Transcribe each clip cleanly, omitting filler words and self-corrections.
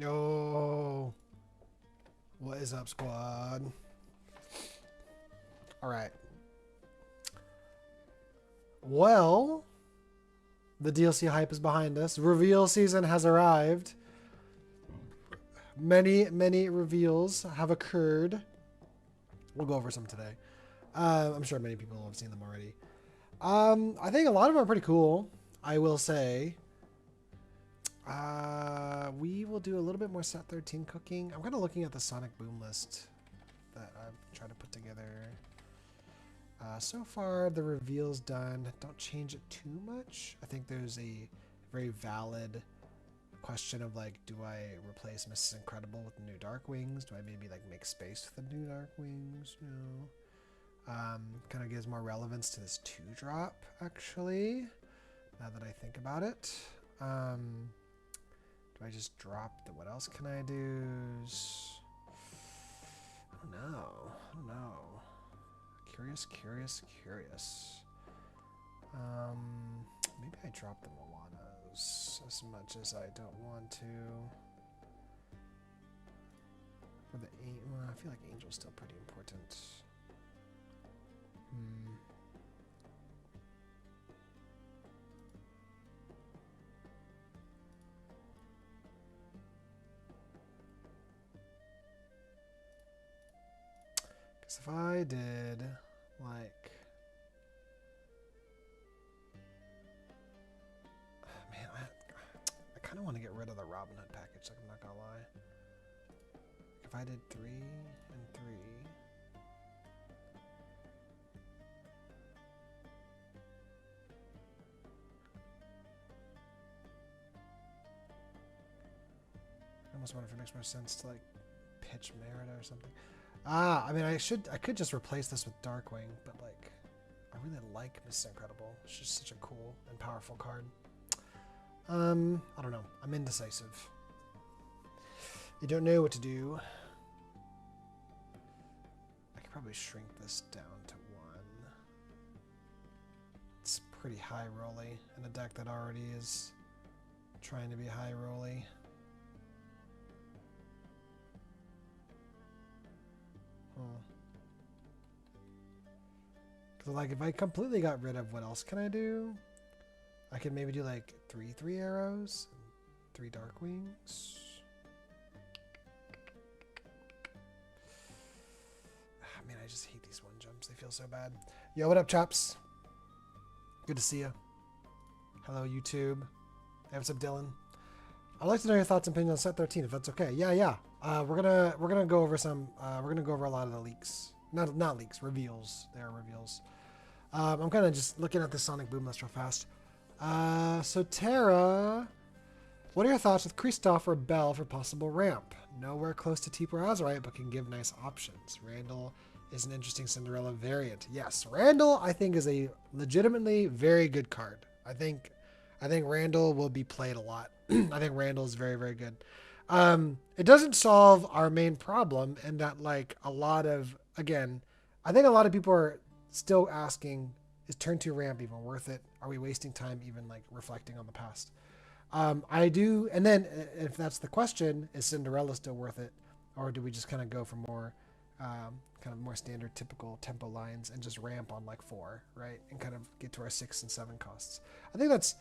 Yo, what is up, squad? All right. Well, the DLC hype is behind us. Reveal season has arrived. Many reveals have occurred. We'll go over some today. I'm sure many people have seen them already. I think a lot of them are pretty cool, I will say. We will do a little bit more set 13 cooking. I'm kind of looking at the Sonic Boom list that I've tried to put together. So far, the reveal's done. Don't change it too much. I think there's a very valid question of like, do I replace Mrs. Incredible with the new Dark Wings? Do I maybe like make space for the new Dark Wings? No. Kind of gives more relevance to this 2-drop, actually, now that I think about it. Do I just drop the, what else can I do? I don't know. Curious. Maybe I drop the Moanas as much as I don't want to. For the well, I feel like Angel's still pretty important. Because if I did like, man, I kind of want to get rid of the Robin Hood package. Like, I'm not gonna lie. If I did 3 and 3. I almost wonder if it makes more sense to like pitch Merida or something. I mean, I could just replace this with Darkwing, but like, I really like Mrs. Incredible. She's just such a cool and powerful card. I don't know. I'm indecisive. You don't know what to do. I could probably shrink this down to 1. It's pretty high rolly in a deck that already is trying to be high rolly. Because like, if I completely got rid of, what else can I do? I could maybe do like 3 arrows, 3 Darkwings. I mean, I just hate these 1 jumps. They feel so bad. Yo, what up, chaps? Good to see you. Hello, YouTube. Hey, what's up, Dylan? I'd like to know your thoughts and opinions on set 13, if that's okay. Yeah. We're gonna go over some. We're gonna go over a lot of the leaks. Not leaks, reveals. They are reveals. I'm kind of just looking at the Sonic Boom list real fast. So Terra, what are your thoughts with Kristoff or Bell for possible ramp? Nowhere close to Tipper Azurite, but can give nice options. Randall is an interesting Cinderella variant. Yes, Randall I think is a legitimately very good card. I think Randall will be played a lot. I think Randall is very good. It doesn't solve our main problem, in that like a lot of, again, I think a lot of people are still asking, is turn 2 ramp even worth it? Are we wasting time even like reflecting on the past? I do. And then if that's the question, is Cinderella still worth it? Or do we just kind of go for more, kind of more standard typical tempo lines and just ramp on like 4, right? And kind of get to our 6 and 7 costs. I think that's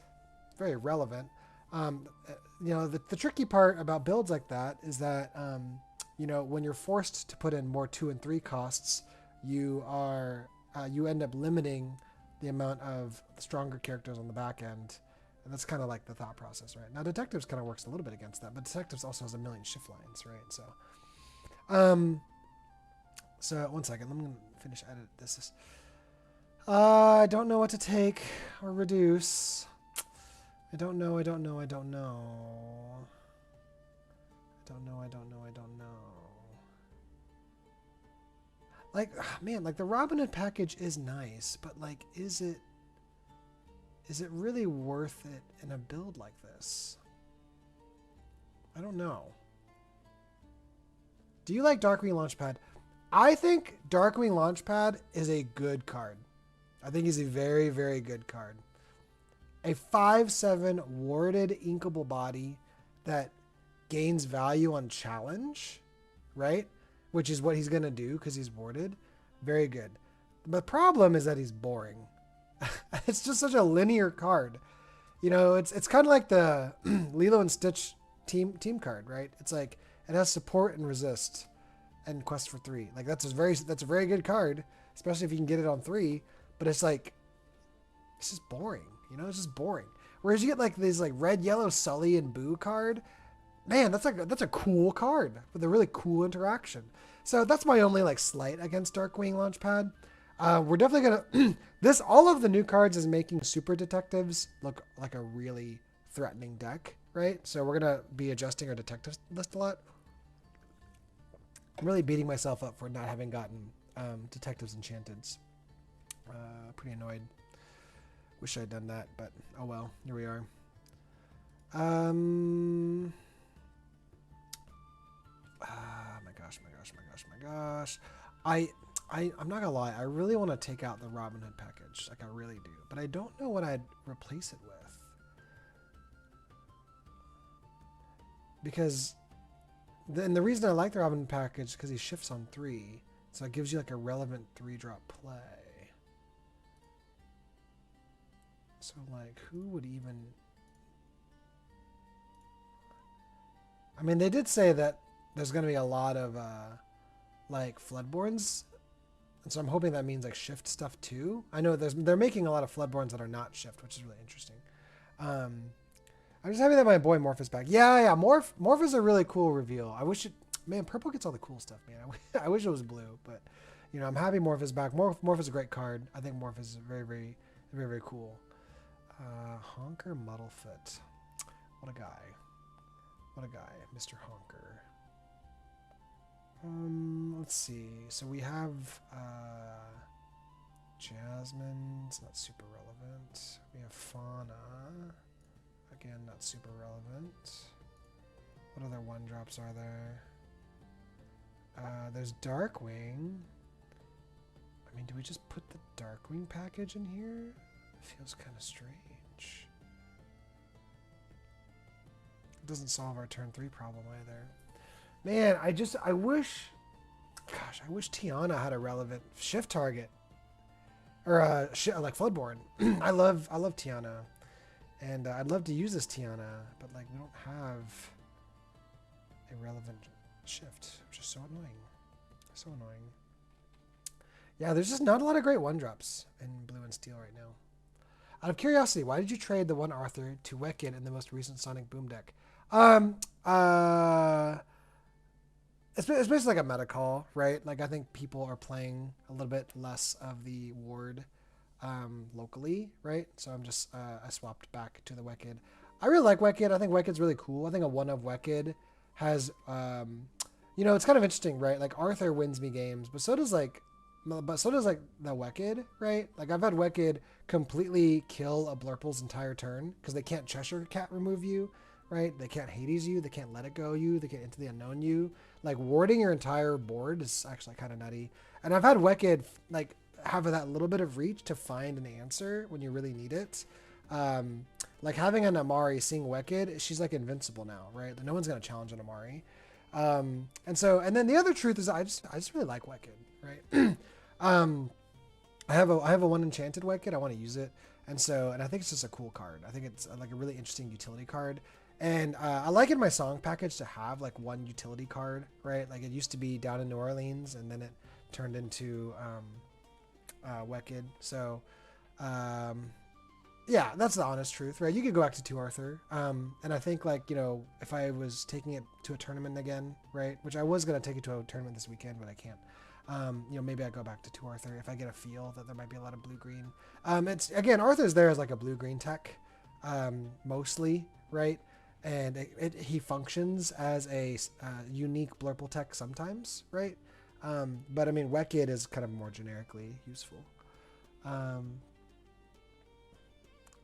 very relevant. You know, the tricky part about builds like that is that, you know, when you're forced to put in more 2 and 3 costs, you end up limiting the amount of stronger characters on the back end. And that's kind of like the thought process, right? Now, Detectives kind of works a little bit against that, but Detectives also has a million shift lines, right? So, 1 second. Let me finish edit this. I don't know what to take or reduce. I don't know. Like, man, like the Robin Hood package is nice, but like, is it really worth it in a build like this? I don't know. Do you like Darkwing Launchpad? I think Darkwing Launchpad is a good card. I think he's a very good card. A 5/7 warded inkable body that gains value on challenge, right? Which is what he's going to do because he's boarded. Very good. The problem is that he's boring. It's just such a linear card. You know, it's kind of like the Lilo and Stitch team card, right? It's like it has support and resist and quest for 3. Like that's a very good card, especially if you can get it on 3, but it's like it's just boring. You know, it's just boring. Whereas you get like these like red, yellow, Sully and Boo card, man, that's a cool card with a really cool interaction. So that's my only like slight against Darkwing Launchpad. We're definitely gonna all of the new cards is making super detectives look like a really threatening deck, right? So we're gonna be adjusting our detective list a lot. I'm really beating myself up for not having gotten detectives enchanteds. Pretty annoyed. Wish I'd done that, but oh well, here we are. My gosh. I'm not gonna lie, I really want to take out the Robin Hood package. Like I really do. But I don't know what I'd replace it with. Because the reason I like the Robin Hood package is because he shifts on 3. So it gives you like a relevant 3-drop play. So like who would even... I mean, they did say that there's going to be a lot of like Floodborns, and so I'm hoping that means like shift stuff too. I know they're making a lot of Floodborns that are not shift, which is really interesting. I'm just happy that my boy Morph is back. Yeah, Morph is a really cool reveal. I wish it, man, purple gets all the cool stuff, man. I wish it was blue, but you know, I'm happy Morph is back. Morph is a great card. I think Morph is very cool. Honker Muddlefoot, what a guy. What a guy, Mr. Honker. Let's see. So we have Jasmine. It's not super relevant. We have Fauna. Again, not super relevant. What other 1-drops are there? There's Darkwing. I mean, do we just put the Darkwing package in here? It feels kind of strange. It doesn't solve our turn 3 problem either. Man, I wish Tiana had a relevant shift target. Or like Floodborn. I love Tiana. And I'd love to use this Tiana, but like we don't have a relevant shift, which is so annoying. So annoying. Yeah, there's just not a lot of great 1-drops in Blue and Steel right now. Out of curiosity, why did you trade the 1 Arthur to Wicked in the most recent Sonic Boom deck? It's basically like a meta call, right? Like I think people are playing a little bit less of the Ward locally, right? So I'm just I swapped back to the Wicked. I really like Wicked. I think Wicked's really cool. I think a 1 of Wicked has you know, it's kind of interesting, right? Like Arthur wins me games, but so does like the Wicked, right? Like I've had Wicked completely kill a Blurple's entire turn because they can't Cheshire Cat remove you, right? They can't Hades you, they can't Let It Go you, they can't Into the Unknown you. Like warding your entire board is actually kind of nutty. And I've had Wicked like have that little bit of reach to find an answer when you really need it. Like having an Amari seeing Wicked, she's like invincible now, right? No one's gonna challenge an Amari. And then the other truth is I just really like Wicked, right? I have a 1 enchanted Wicked. I want to use it, and I think it's just a cool card. I think it's like a really interesting utility card, and I like in my song package to have like 1 utility card, right? Like it used to be down in New Orleans, and then it turned into Wicked. So yeah, that's the honest truth, right? You could go back to 2 Arthur, and I think like, you know, if I was taking it to a tournament again, right? Which I was gonna take it to a tournament this weekend, but I can't. You know, maybe I go back to 2 Arthur if I get a feel that there might be a lot of blue-green. It's again, Arthur's there as like a blue-green tech, mostly, right? And he functions as a unique Blurple tech sometimes, right? But I mean, Wicked is kind of more generically useful.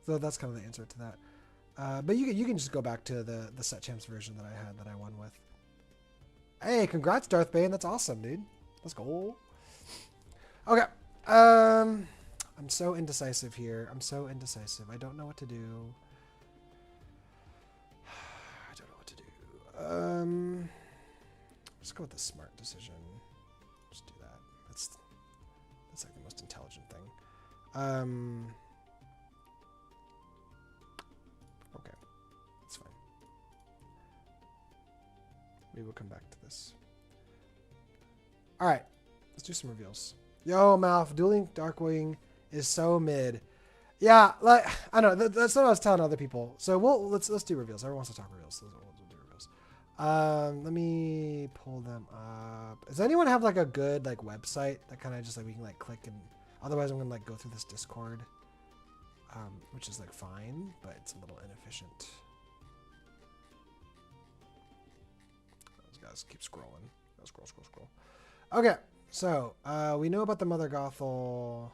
So that's kind of the answer to that. But you can just go back to the set champs version that I had that I won with. Hey, congrats, Darth Bane. That's awesome, dude. Let's go. Okay. I'm so indecisive here. I'm so indecisive. I don't know what to do. I don't know what to do. Let's go with the smart decision. Just do that. That's like the most intelligent thing. Okay, that's fine. Maybe we'll come back to this. All right, let's do some reveals. Yo, Malf, Dueling Darkwing is so mid. Yeah, like I don't know. That's what I was telling other people. So let's do reveals. Everyone wants to talk reveals. So we'll do reveals. Let me pull them up. Does anyone have like a good like website that kind of just like we can like click and? Otherwise, I'm gonna like go through this Discord, which is like fine, but it's a little inefficient. Those guys keep scrolling. Scroll. Okay, so we know about the Mother Gothel.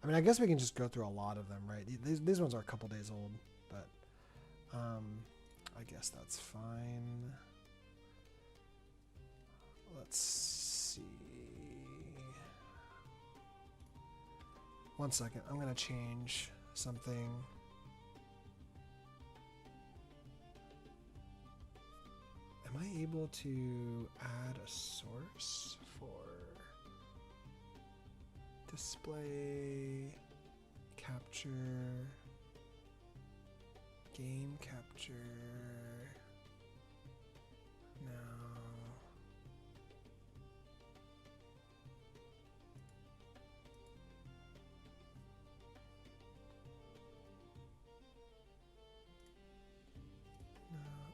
I mean, I guess we can just go through a lot of them, right? These ones are a couple days old, but I guess that's fine. Let's see. One second. I'm going to change something. Am I able to add a source for display, capture, game capture? No.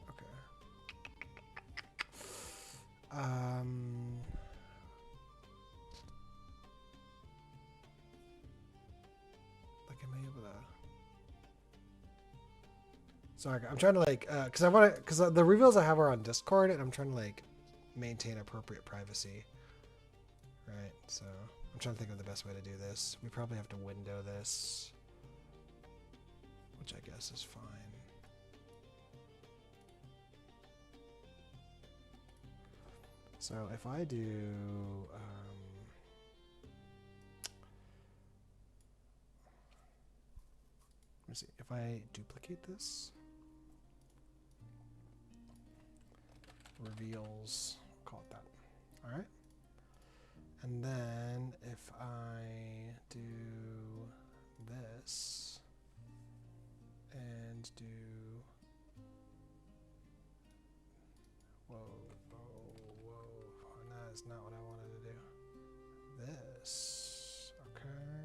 Okay. Like, am I able to? Sorry, I'm trying to like, because the reveals I have are on Discord, and I'm trying to like maintain appropriate privacy. Right. So I'm trying to think of the best way to do this. We probably have to window this, which I guess is fine. So if I do, let me see, if I duplicate this, reveals, call it that, all right? And then if I do this and do, whoa, that is not what I wanted to do. This, okay.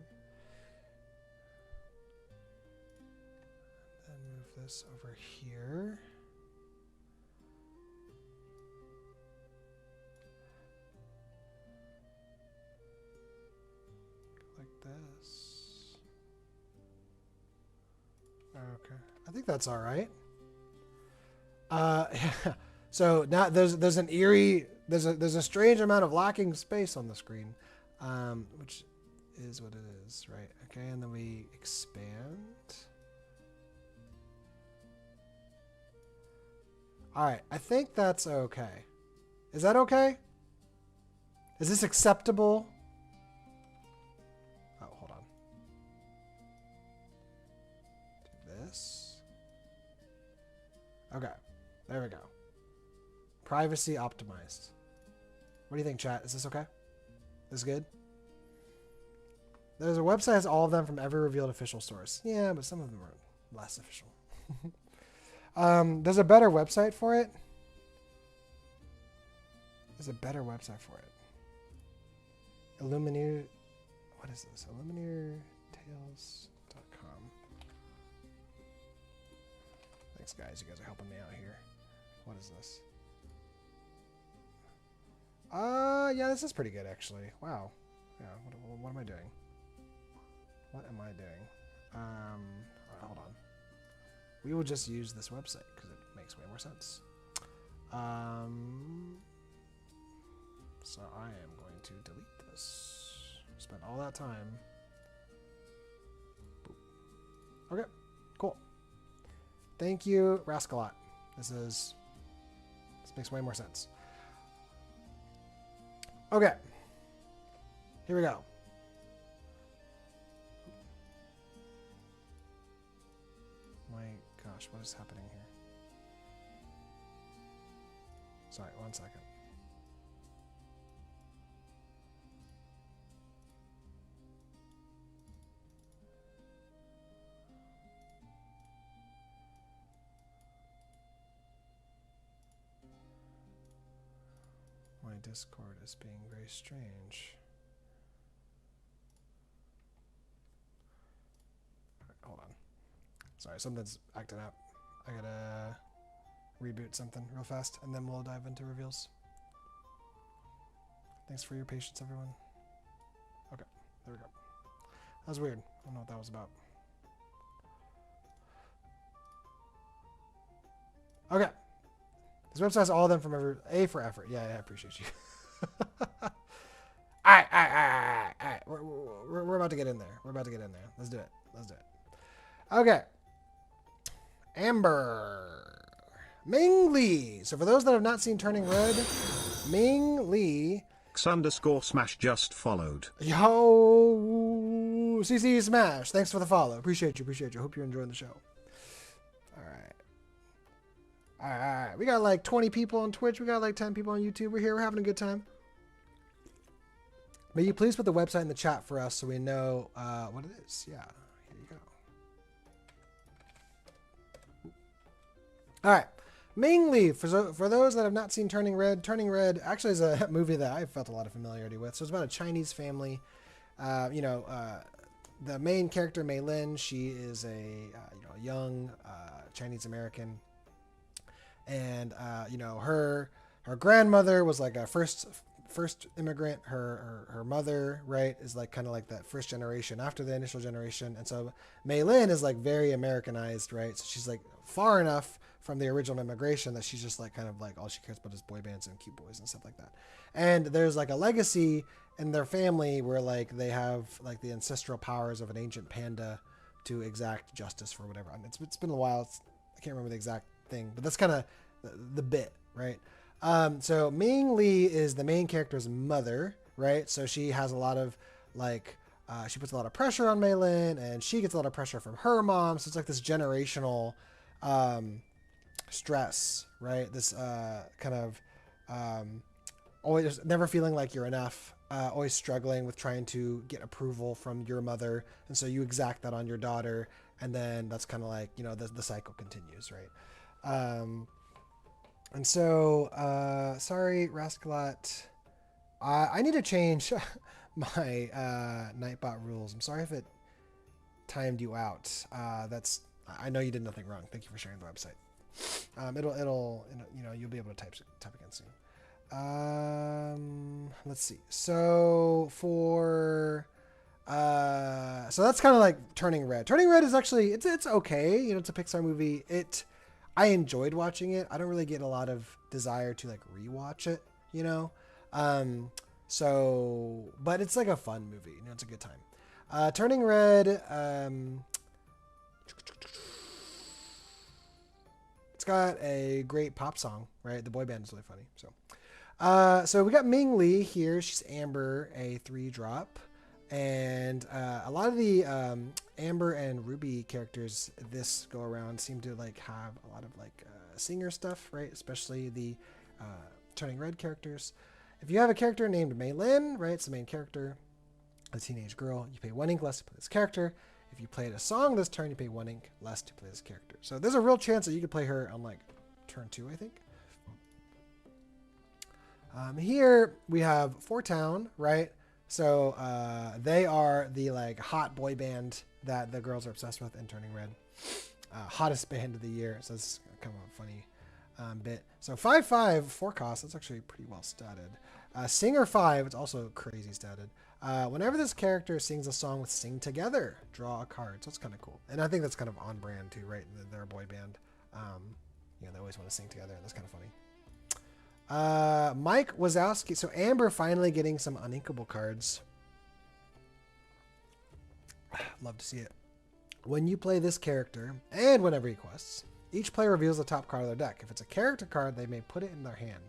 Then move this over here. Like this. Okay, I think that's all right. Yeah. So now there's an eerie, there's a strange amount of lacking space on the screen, which is what it is, right? Okay, and then we expand. All right, I think that's okay. Is that okay? Is this acceptable? Oh, hold on. Do this. Okay, there we go. Privacy optimized. What do you think, chat? Is this okay? This is good? There's a website that has all of them from every revealed official source. Yeah, but some of them are less official. There's a better website for it. There's a better website for it. Illumineer. What is this? IllumineerTales.com. Thanks, guys. You guys are helping me out here. What is this? Yeah, this is pretty good, actually. Wow. Yeah, what am I doing? What am I doing? All right, hold on. We will just use this website because it makes way more sense. So I am going to delete this. Spent all that time. Boop. Okay, cool. Thank you, Rascalot. This makes way more sense. Okay. Here we go. My gosh, what is happening here? Sorry, 1 second. My Discord is being very strange. Right, hold on. Sorry, something's acting up. I gotta reboot something real fast, and then we'll dive into reveals. Thanks for your patience, everyone. Okay, there we go. That was weird. I don't know what that was about. Okay. This website has all of them from every... A for effort. Yeah, I appreciate you. Alright. We're about to get in there. Let's do it. Okay. Amber. Ming Lee. So for those that have not seen Turning Red, Ming Lee... X_Smash just followed. Yo, CC Smash. Thanks for the follow. Appreciate you. Hope you're enjoying the show. All right. We got like 20 people on Twitch. We got like 10 people on YouTube. We're here. We're having a good time. May you please put the website in the chat for us so we know what it is. Yeah, here you go. All right. Ming Lee, for those that have not seen Turning Red actually is a movie that I felt a lot of familiarity with. So it's about a Chinese family. The main character, Mei Lin, she is a young Chinese American. And, her grandmother was like a first immigrant. Her mother, right, is like kind of like that first generation after the initial generation. And so Mei Lin is like very Americanized, right? So she's like far enough from the original immigration that she's just like kind of like all she cares about is boy bands and cute boys and stuff like that. And there's like a legacy in their family where like they have like the ancestral powers of an ancient panda to exact justice for whatever. I mean, it's been a while. I can't remember the exact thing, but that's kind of the bit, right? So Ming Lee is the main character's mother, right? So she has a lot of like she puts a lot of pressure on Mei Lin, and she gets a lot of pressure from her mom. So it's like this generational stress, right? This kind of always never feeling like you're enough, always struggling with trying to get approval from your mother, and so you exact that on your daughter, and then that's kind of like the cycle continues, right? And so sorry, Rascalot, I need to change my Nightbot rules. I'm sorry if it timed you out. I know you did nothing wrong. Thank you for sharing the website. It'll you'll be able to type again soon. Let's see. So for so that's kind of like Turning Red. Turning Red is actually it's okay. It's a Pixar movie. I enjoyed watching it. I don't really get a lot of desire to like rewatch it, So, but it's like a fun movie. It's a good time. Turning Red. It's got a great pop song, right? The boy band is really funny. So we got Ming Lee here. She's Amber, a 3-drop. And a lot of the Amber and Ruby characters this go around seem to like have a lot of like singer stuff, right? Especially the Turning Red characters. If you have a character named Mei Lin, right? It's the main character, a teenage girl. You pay 1 ink less to play this character. If you played a song this turn, you pay 1 ink less to play this character. So there's a real chance that you could play her on like turn 2, I think. Here we have Four Town, right? So they are the like hot boy band that the girls are obsessed with in Turning Red. Hottest band of the year. So it's kind of a funny bit. So 5/5 forecast. That's actually pretty well statted. Singer 5. It's also crazy statted. Whenever this character sings a song with Sing Together, draw a card. So it's kind of cool. And I think that's kind of on brand too, right? They're a boy band. They always want to sing together. That's kind of funny. Mike Wazowski. So Amber finally getting some uninkable cards. Love to see it. When you play this character, and whenever he quests, each player reveals the top card of their deck. If it's a character card, they may put it in their hand.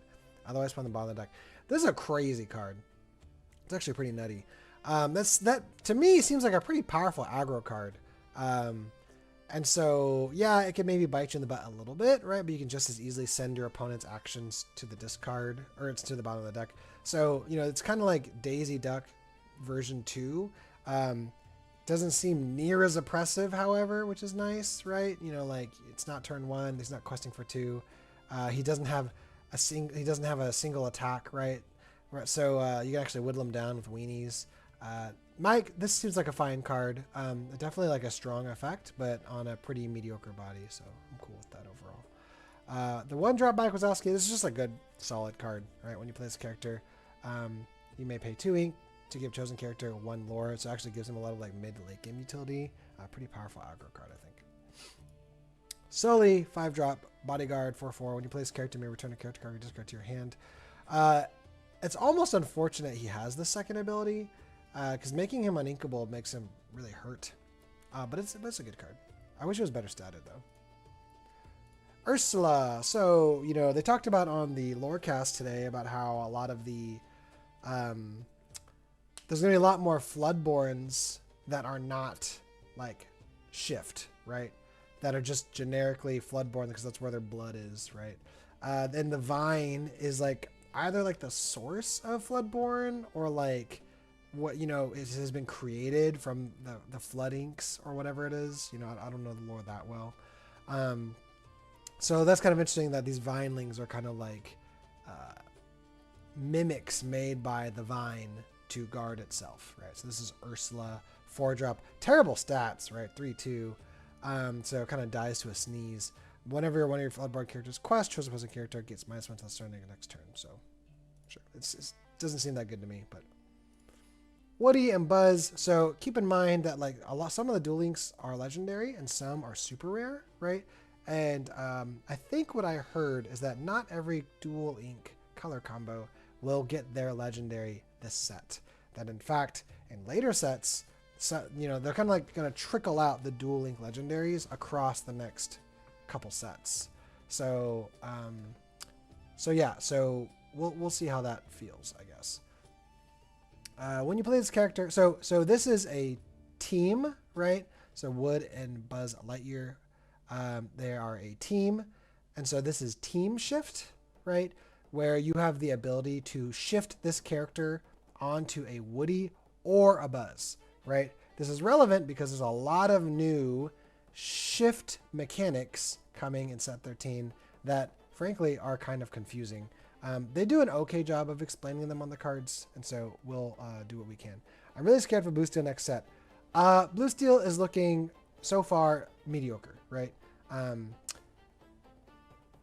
Otherwise, put it on the bottom of the deck. This is a crazy card. It's actually pretty nutty. That to me seems like a pretty powerful aggro card. And so, yeah, it can maybe bite you in the butt a little bit, right? But you can just as easily send your opponent's actions to the discard, or it's to the bottom of the deck. So, you know, it's kind of like Daisy Duck version 2. Doesn't seem near as oppressive, however, which is nice, right? You know, like it's not turn 1, he's not questing for 2. He doesn't have a single attack, right? So you can actually whittle him down with weenies. Mike, this seems like a fine card. Definitely like a strong effect, but on a pretty mediocre body, so I'm cool with that overall. The 1-drop Mike Wazowski, this is just a good, solid card, right? When you play this character, you may pay 2 ink to give chosen character 1 lore, so it actually gives him a lot of like mid-late game utility. Pretty powerful aggro card, I think. Sully, 5-drop bodyguard, 4/4. When you play this character, you may return a character card or discard to your hand. It's almost unfortunate he has the second ability, because making him uninkable makes him really hurt. But it's a good card. I wish it was better statted, though. Ursula. So, you know, they talked about on the Lorecast today about how a lot of the... there's going to be a lot more Floodborns that are not, like, shift, right? That are just generically Floodborn because that's where their blood is, right? Then the Vine is, like, either, like, the source of Floodborn or, like... what, you know, it has been created from the Flood Inks or whatever it is. You know, I don't know the lore that well. So that's kind of interesting that these Vinelings are kind of like mimics made by the Vine to guard itself, right? So this is Ursula, 4-drop. Terrible stats, right? 3/2. So it kind of dies to a sneeze. Whenever one of your Floodborn characters quest, chosen opposing character gets -1 to the start of the next turn. So, sure. It doesn't seem that good to me, but... Woody and Buzz. So keep in mind that like some of the Duel Links are legendary and some are super rare, right? And I think what I heard is that not every Duel Ink color combo will get their legendary this set. That in fact, in later sets, so, you know, they're kind of like going to trickle out the Duel Link legendaries across the next couple sets. So, yeah, so we'll see how that feels, I guess. When you play this character, so this is a team, right? So Wood and Buzz Lightyear, they are a team, and so this is team shift, right? Where you have the ability to shift this character onto a Woody or a Buzz, right? This is relevant because there's a lot of new shift mechanics coming in set 13 that, frankly, are kind of confusing. They do an okay job of explaining them on the cards, and so we'll do what we can. I'm really scared for Blue Steel next set. Blue Steel is looking, so far, mediocre, right?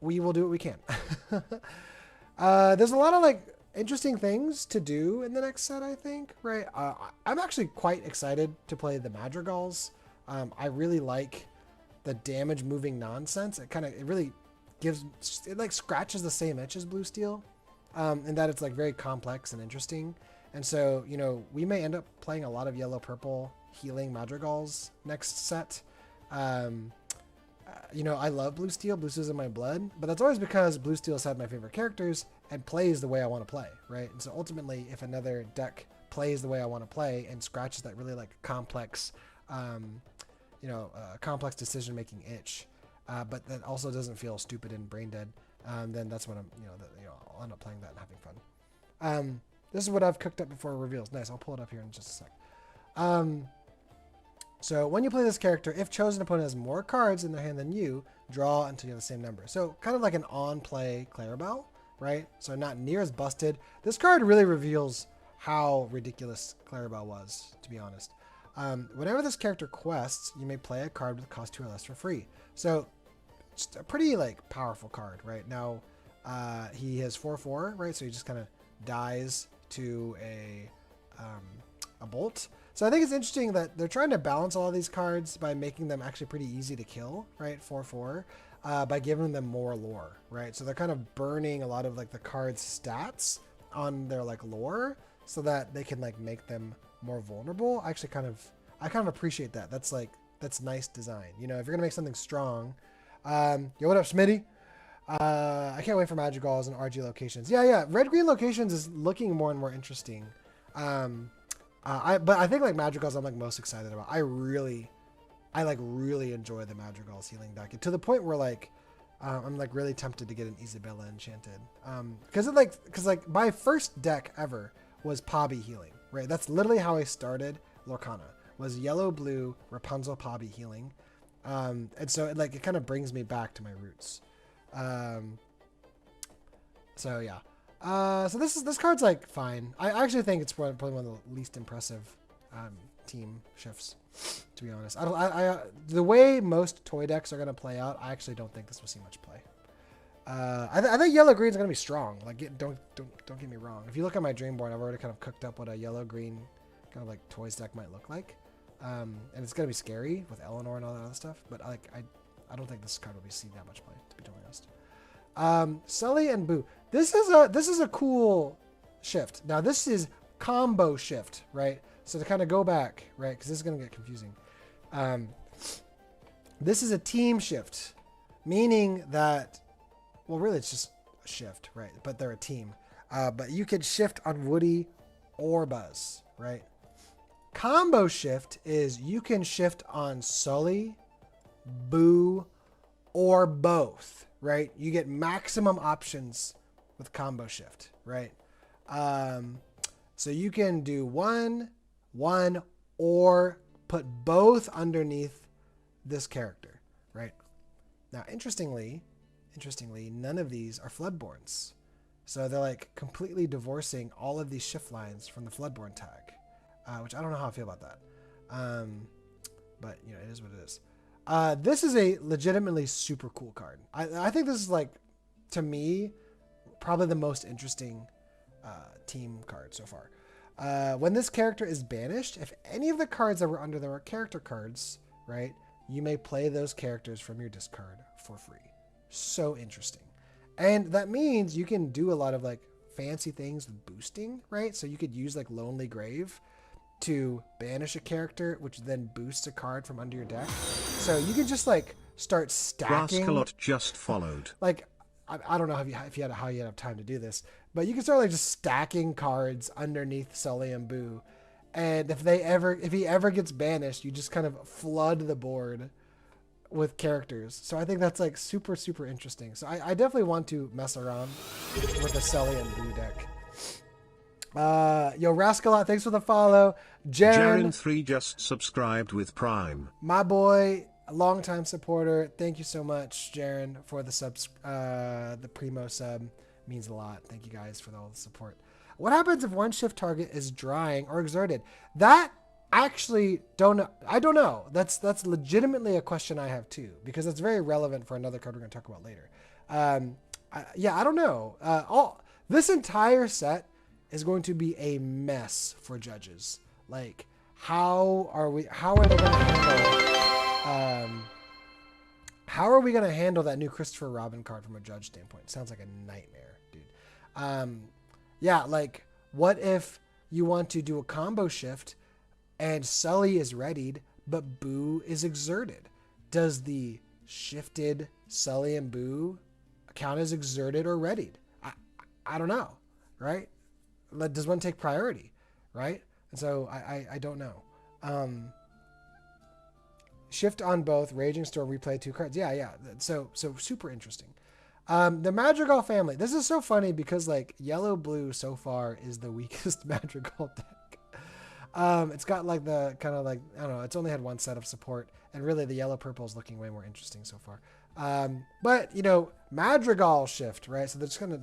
We will do what we can. There's a lot of, like, interesting things to do in the next set, I think, right? I'm actually quite excited to play the Madrigals. I really like the damage moving nonsense. It really... it like scratches the same itch as Blue Steel, in that it's like very complex and interesting. And so, you know, we may end up playing a lot of yellow purple healing Madrigals next set. You know, I love Blue Steel. Blue Steel's in my blood, but that's always because Blue Steel's had my favorite characters and plays the way I want to play, right? And so ultimately, if another deck plays the way I want to play and scratches that really like complex, complex decision-making itch, but that also doesn't feel stupid and brain dead, then that's when I'll end up playing that and having fun. This is what I've cooked up before reveals. Nice, I'll pull it up here in just a sec. So when you play this character, if chosen opponent has more cards in their hand than you, draw until you have the same number. So kind of like an on-play Clarabelle, right? So not near as busted. This card really reveals how ridiculous Clarabelle was, to be honest. Whenever this character quests, you may play a card with cost 2 or less for free. So just a pretty like powerful card, right? Now he has 4/4, right? So he just kind of dies to a bolt. So I think it's interesting that they're trying to balance all of these cards by making them actually pretty easy to kill, right? 4/4, by giving them more lore, right? So they're kind of burning a lot of like the card's stats on their like lore so that they can like make them more vulnerable. I kind of appreciate that. That's nice design. You know, if you're gonna make something strong, yo, what up, Smitty? I can't wait for Madrigals and RG locations. Yeah, red-green locations is looking more and more interesting. But I think like Madrigals I'm like most excited about. I really I like really enjoy the Madrigals healing deck to the point where like I'm like really tempted to get an Isabella Enchanted because like my first deck ever was Pobby healing, right? That's literally how I started Lorcana, was yellow blue Rapunzel Pobby healing, and so it kind of brings me back to my roots. So yeah. So this card's like fine. I actually think it's probably one of the least impressive team shifts, to be honest. The way most toy decks are gonna play out, I actually don't think this will see much play. I think yellow green's gonna be strong. Like don't get me wrong. If you look at my dream board, I've already kind of cooked up what a yellow green kind of like toys deck might look like, and it's gonna be scary with Eleanor and all that other stuff. But I don't think this card will be seen that much play, to be totally honest. Sully and Boo. This is a cool shift. Now this is combo shift, right? So to kind of go back, right, because this is going to get confusing. This is a team shift, meaning that, well, really it's just a shift, right? But they're a team. But you could shift on Woody or Buzz, right? Combo shift is you can shift on Sully, Boo, or both, right? You get maximum options with combo shift, right? So you can do one, or put both underneath this character, right? Now, interestingly, none of these are Floodborns. So they're like completely divorcing all of these shift lines from the Floodborn tag, which I don't know how I feel about that. But you know, it is what it is. This is a legitimately super cool card. I think this is like, to me, probably the most interesting team card so far. When this character is banished, if any of the cards that were under there are character cards, right, you may play those characters from your discard for free. So interesting. And that means you can do a lot of like fancy things with boosting, right? So you could use like Lonely Grave to banish a character, which then boosts a card from under your deck. So you can just like start stacking. Rascalot just followed. Like, I don't know how you have time to do this, but you can start like just stacking cards underneath Sully and Boo, and if he ever gets banished, you just kind of flood the board with characters. So I think that's like super interesting. So I definitely want to mess around with the Sully and Boo deck. Yo, Rascalot, thanks for the follow. Jaren3 just subscribed with Prime. My boy, a longtime supporter. Thank you so much, Jaren, for the primo sub. Means a lot. Thank you guys for all the support. What happens if one shift target is drying or exerted? That actually I don't know. That's legitimately a question I have too, because it's very relevant for another card we're going to talk about later. I don't know. This entire set is going to be a mess for judges. Like, how are we going to handle that new Christopher Robin card from a judge standpoint? Sounds like a nightmare, dude. Like, what if you want to do a combo shift and Sully is readied, but Boo is exerted? Does the shifted Sully and Boo count as exerted or readied? I don't know, right? Does one take priority, right? And so I don't know. Shift on both, Raging Storm, replay 2 cards. Yeah. So super interesting. The Madrigal family. This is so funny because like yellow blue so far is the weakest Madrigal deck. It's got like the kind of like, I don't know, it's only had one set of support, and really the yellow purple is looking way more interesting so far. But you know, Madrigal shift, right? So they're just gonna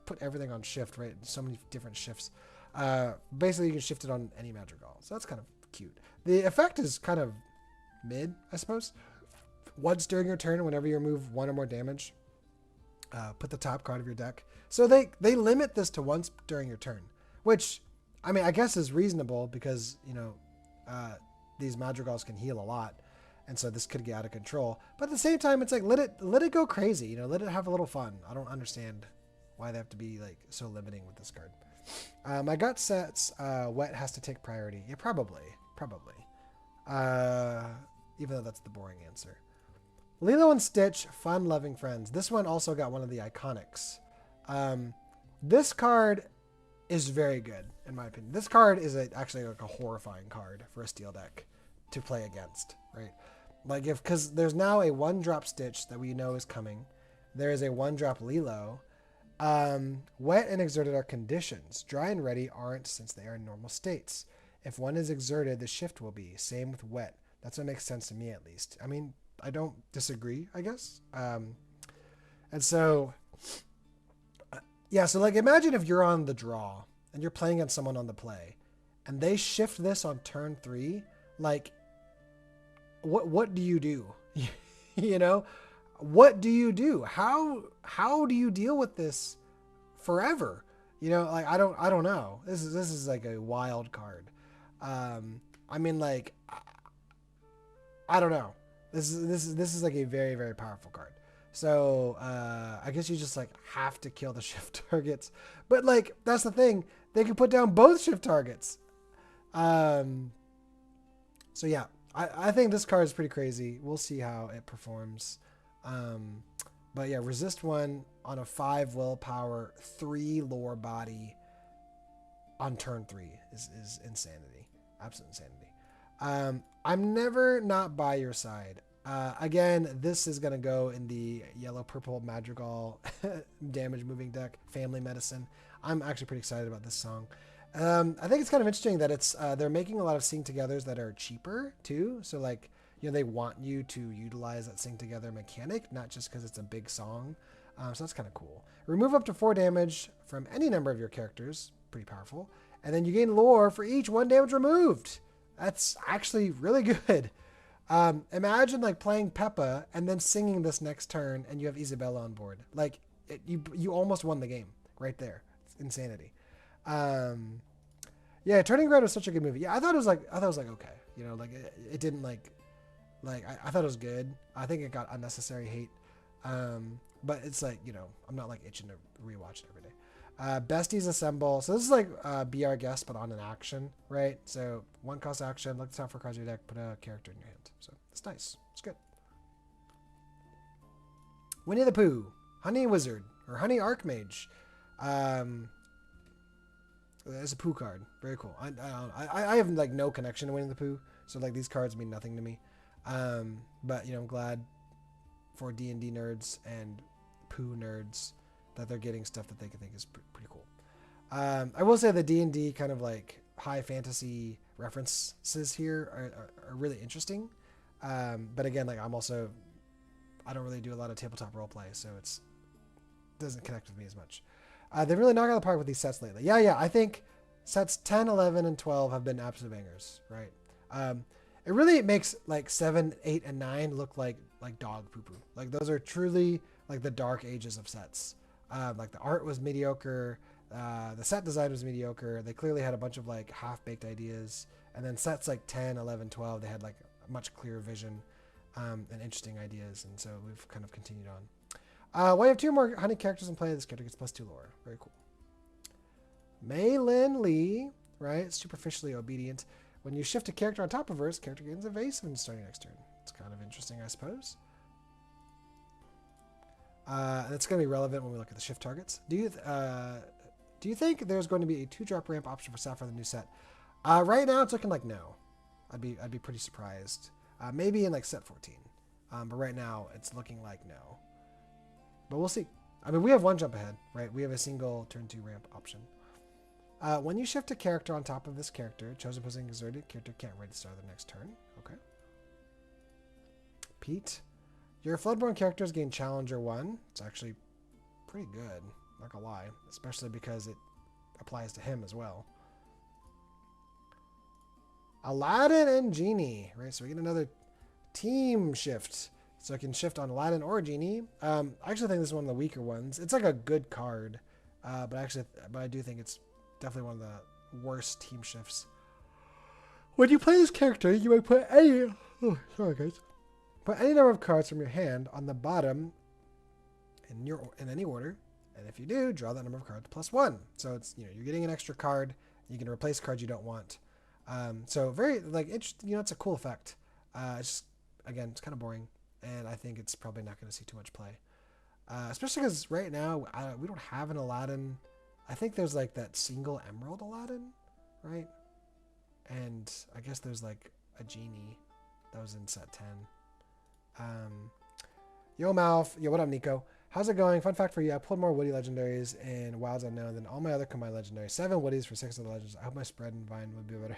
put everything on shift, right? So many different shifts. Basically you can shift it on any Madrigal. So that's kind of cute. The effect is kind of mid, I suppose. Once during your turn, whenever you remove 1 or more damage, put the top card of your deck. So they limit this to once during your turn, which, I mean, I guess is reasonable because, you know, these Madrigals can heal a lot, and so this could get out of control. But at the same time, it's like, let it go crazy, you know, let it have a little fun. I don't understand why they have to be like so limiting with this card. My gut sets wet has to take priority. Yeah, probably. Even though that's the boring answer. Lilo and Stitch, fun-loving friends. This one also got one of the iconics. This card is very good, in my opinion. This card is actually like a horrifying card for a steel deck to play against, right? Like because there's now a 1-drop Stitch that we know is coming. There is a 1-drop Lilo. Wet and exerted are conditions. Dry and ready aren't, since they are normal states. If one is exerted, the shift will be. Same with wet. That's what makes sense to me, at least. I mean, I don't disagree, I guess. And so, yeah, so like imagine if you're on the draw and you're playing against someone on the play and they shift this on turn 3. Like, what do you do? You know? What do you do? How do you deal with this forever? You know, like I don't know. This is like a wild card. I mean, like I don't know. This is like a very, very powerful card. So I guess you just like have to kill the shift targets. But like that's the thing, they can put down both shift targets. So yeah, I think this card is pretty crazy. We'll see how it performs. But yeah, resist 1 on a 5 willpower, 3 lore body on turn 3 is insanity. Absolute insanity. I'm never not by your side. Again, this is going to go in the yellow-purple Madrigal damage moving deck, Family Medicine. I'm actually pretty excited about this song. I think it's kind of interesting that it's they're making a lot of sing togethers that are cheaper too. So like, you know, they want you to utilize that sing together mechanic, not just because it's a big song. So that's kind of cool. Remove up to 4 damage from any number of your characters. Pretty powerful. And then you gain lore for each 1 damage removed. That's actually really good. Imagine like playing Peppa and then singing this next turn and you have Isabella on board. Like you almost won the game right there. It's insanity. Yeah, Turning Red was such a good movie. Yeah, I thought it was like okay. You know, like it didn't like I thought it was good. I think it got unnecessary hate. But it's like, you know, I'm not like itching to rewatch it every day. Besties Assemble. So this is like Be Our Guest, but on an action, right? So 1 cost action, look at the top 4 cards of your deck, put a character in your hand. So it's nice. It's good. Winnie the Pooh, Honey Wizard, or Honey Archmage. There's a Pooh card. Very cool. I have like no connection to Winnie the Pooh, so like these cards mean nothing to me. But you know, I'm glad for D&D nerds and Pooh nerds that they're getting stuff that they can think is pretty cool. I will say the D&D kind of like high fantasy references here are really interesting. But again, like I don't really do a lot of tabletop roleplay, so it doesn't connect with me as much. They've really knocked out the park with these sets lately. Yeah, I think sets 10, 11, and 12 have been absolute bangers, right? It really makes like 7, 8, and 9 look like dog poo-poo. Like those are truly like the dark ages of sets. Like the art was mediocre, the set design was mediocre. They clearly had a bunch of like half-baked ideas. And then sets like 10, 11, 12, they had like a much clearer vision and interesting ideas. And so we've kind of continued on. We have 2 more honey characters in play. This character gets +2 lore. Very cool. Mei Lin Lee, right? Superficially obedient. When you shift a character on top of her, this character gains evasive when starting next turn. It's kind of interesting, I suppose. It's going to be relevant when we look at the shift targets. Do you think there's going to be a 2-drop ramp option for Sapphire in the new set? Right now, it's looking like no. I'd be pretty surprised. Maybe in like set 14. But right now, it's looking like no. But we'll see. I mean, we have 1 jump ahead, right? We have a single turn 2 ramp option. When you shift a character on top of this character, chosen position exerted, character can't ready to start the next turn. Okay. Pete. Your Floodborne characters gain Challenger 1. It's actually pretty good, not gonna lie. Especially because it applies to him as well. Aladdin and Genie, right? So we get another team shift. So I can shift on Aladdin or Genie. I actually think this is one of the weaker ones. It's like a good card, but I do think it's definitely one of the worst team shifts. When you play this character, you may put any put any number of cards from your hand on the bottom in any order, and if you do, draw that number of cards +1. So it's, you know, you're getting an extra card. You can replace cards you don't want. So very like interesting. You know, it's a cool effect. It's just, again, it's kind of boring, and I think it's probably not going to see too much play, especially because right now we don't have an Aladdin. I think there's like that single Emerald Aladdin, right? And I guess there's like a Genie that was in set 10. Yo, Malf. Yo, what up, Nico? How's it going? Fun fact for you, I pulled more Woody legendaries in Wilds Unknown than all my other combined legendaries. 7 Woodies for 6 of the legends. I hope my spread and Vine would be better.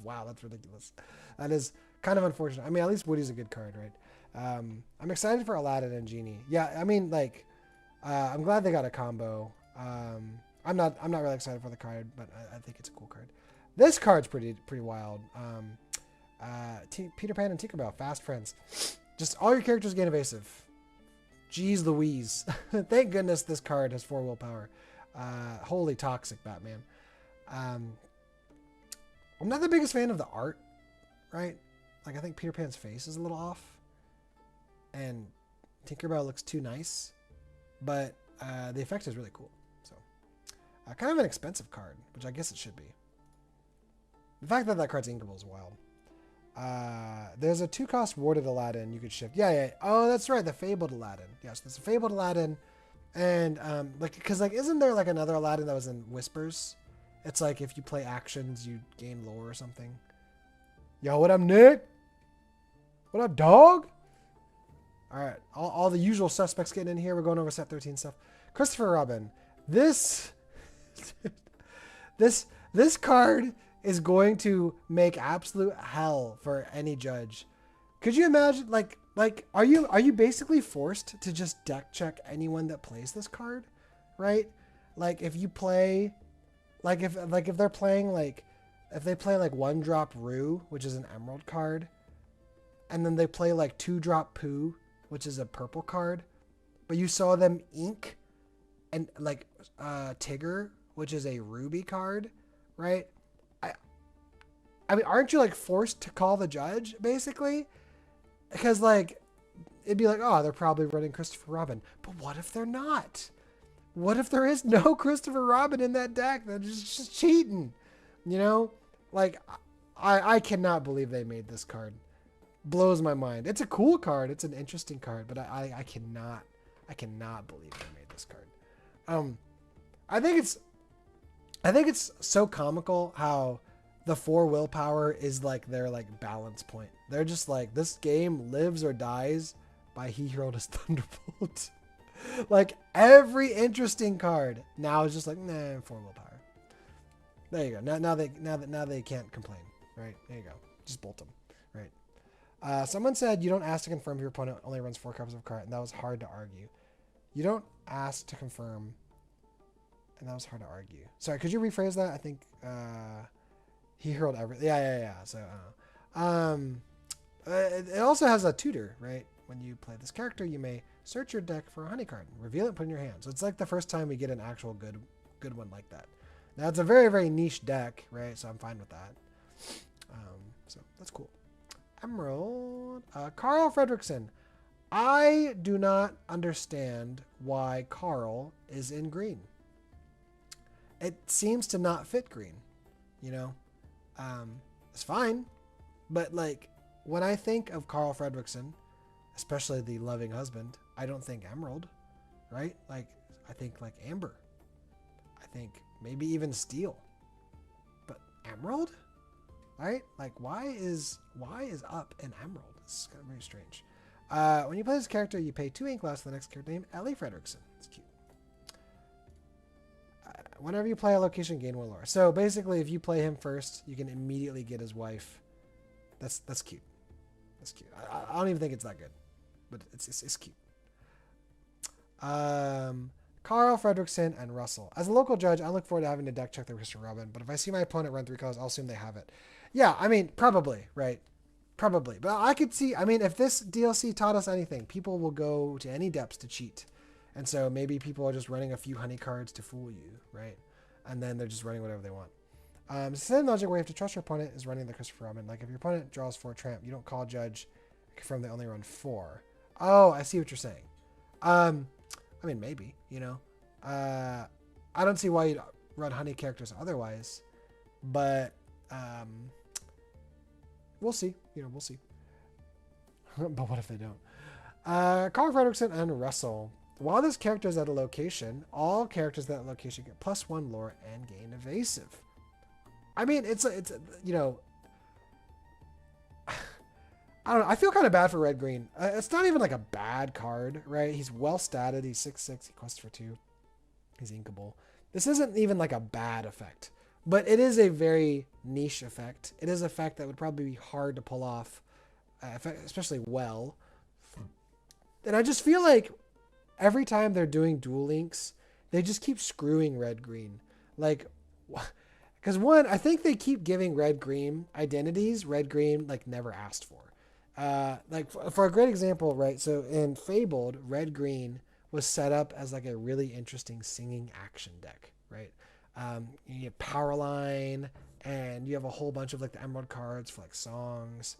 Wow, that's ridiculous. That is kind of unfortunate. I mean, at least Woody's a good card, right? I'm excited for Aladdin and Genie. Yeah, I mean, like, I'm glad they got a combo. I'm not really excited for the card, but I think it's a cool card. This card's pretty wild. Peter Pan and Tinkerbell, fast friends. Just all your characters gain evasive. Jeez Louise. Thank goodness this card has 4 willpower. Holy toxic Batman. I'm not the biggest fan of the art, right? Like, I think Peter Pan's face is a little off. And Tinkerbell looks too nice. But the effect is really cool. So, kind of an expensive card, which I guess it should be. The fact that that card's inkable is wild. There's a 2-cost warded Aladdin you could shift. Yeah. Oh, that's right. The Fabled Aladdin. Yes, there's a Fabled Aladdin. And, because, isn't there, another Aladdin that was in Whispers? It's like if you play actions, you gain lore or something. Yo, what up, Nick? What up, dog? All right. All the usual suspects getting in here. We're going over set 13 stuff. Christopher Robin. This card is going to make absolute hell for any judge. Could you imagine, are you basically forced to just deck check anyone that plays this card, right? If you play, if they're playing, if they play 1-drop Rue, which is an emerald card, and then they play 2-drop Pooh, which is a purple card, but you saw them ink and Tigger, which is a ruby card, right? I mean, aren't you forced to call the judge basically? Because it'd be oh, they're probably running Christopher Robin, but what if they're not? What if there is no Christopher Robin in that deck? That's just cheating, you know? I cannot believe they made this card. Blows my mind. It's a cool card. It's an interesting card, but I cannot believe they made this card. I think it's so comical how the 4 willpower is their balance point. They're just this game lives or dies by He Hurled His Thunderbolt. Every interesting card now is just nah, 4 willpower. There you go. Now they can't complain, right? There you go. Just bolt them, right? Someone said you don't ask to confirm if your opponent only runs 4 copies of a card, and that was hard to argue. You don't ask to confirm, and that was hard to argue. Sorry, could you rephrase that? I think he hurled everything. Yeah. So, it also has a tutor, right? When you play this character, you may search your deck for a honey card, reveal it, and put it in your hand. So it's the first time we get an actual good one like that. Now it's a very, very niche deck, right? So I'm fine with that. So that's cool. Emerald. Carl Fredrickson. I do not understand why Carl is in green. It seems to not fit green, you know? It's fine, but when I think of Carl Fredrickson, especially the loving husband, I don't think emerald, right? I think amber. I think maybe even steel, but emerald, right? Why is up in emerald? It's kind of very strange. When you play this character, you pay 2 ink less for the next character named Ellie Fredrickson. It's cute. Whenever you play a location, gain 1 lore. So basically, if you play him first, you can immediately get his wife. That's cute. That's cute. I don't even think it's that good, but it's cute. Carl Fredrickson and Russell. As a local judge, I look forward to having to deck check the Christian Robin, but if I see my opponent run 3 colors, I'll assume they have it. Yeah, I mean, probably, right? Probably. But I could see, I mean, if this DLC taught us anything, people will go to any depths to cheat. And so maybe people are just running a few honey cards to fool you, right? And then they're just running whatever they want. Same logic where you have to trust your opponent is running the Christopher Robin. If your opponent draws 4 tramp, you don't call judge, confirm they only run 4. Oh, I see what you're saying. I mean, maybe, you know. I don't see why you'd run honey characters otherwise, but we'll see. You know, we'll see. But what if they don't? Carl Fredrickson and Russell. While this character is at a location, all characters at that location get +1 lore and gain evasive. I mean, it's you know, I don't know. I feel kind of bad for red green. It's not even like a bad card, right? He's well statted. He's 6/6. He quests for 2. He's inkable. This isn't even like a bad effect, but it is a very niche effect. It is an effect that would probably be hard to pull off, especially well. And I just feel like every time they're doing dual links, they just keep screwing red green. Like, because one, I think they keep giving red green identities red green like never asked for. Like for a great example, right? So in Fabled, red green was set up as like a really interesting singing action deck, right? You get Powerline, and you have a whole bunch of like the Emerald cards for like songs.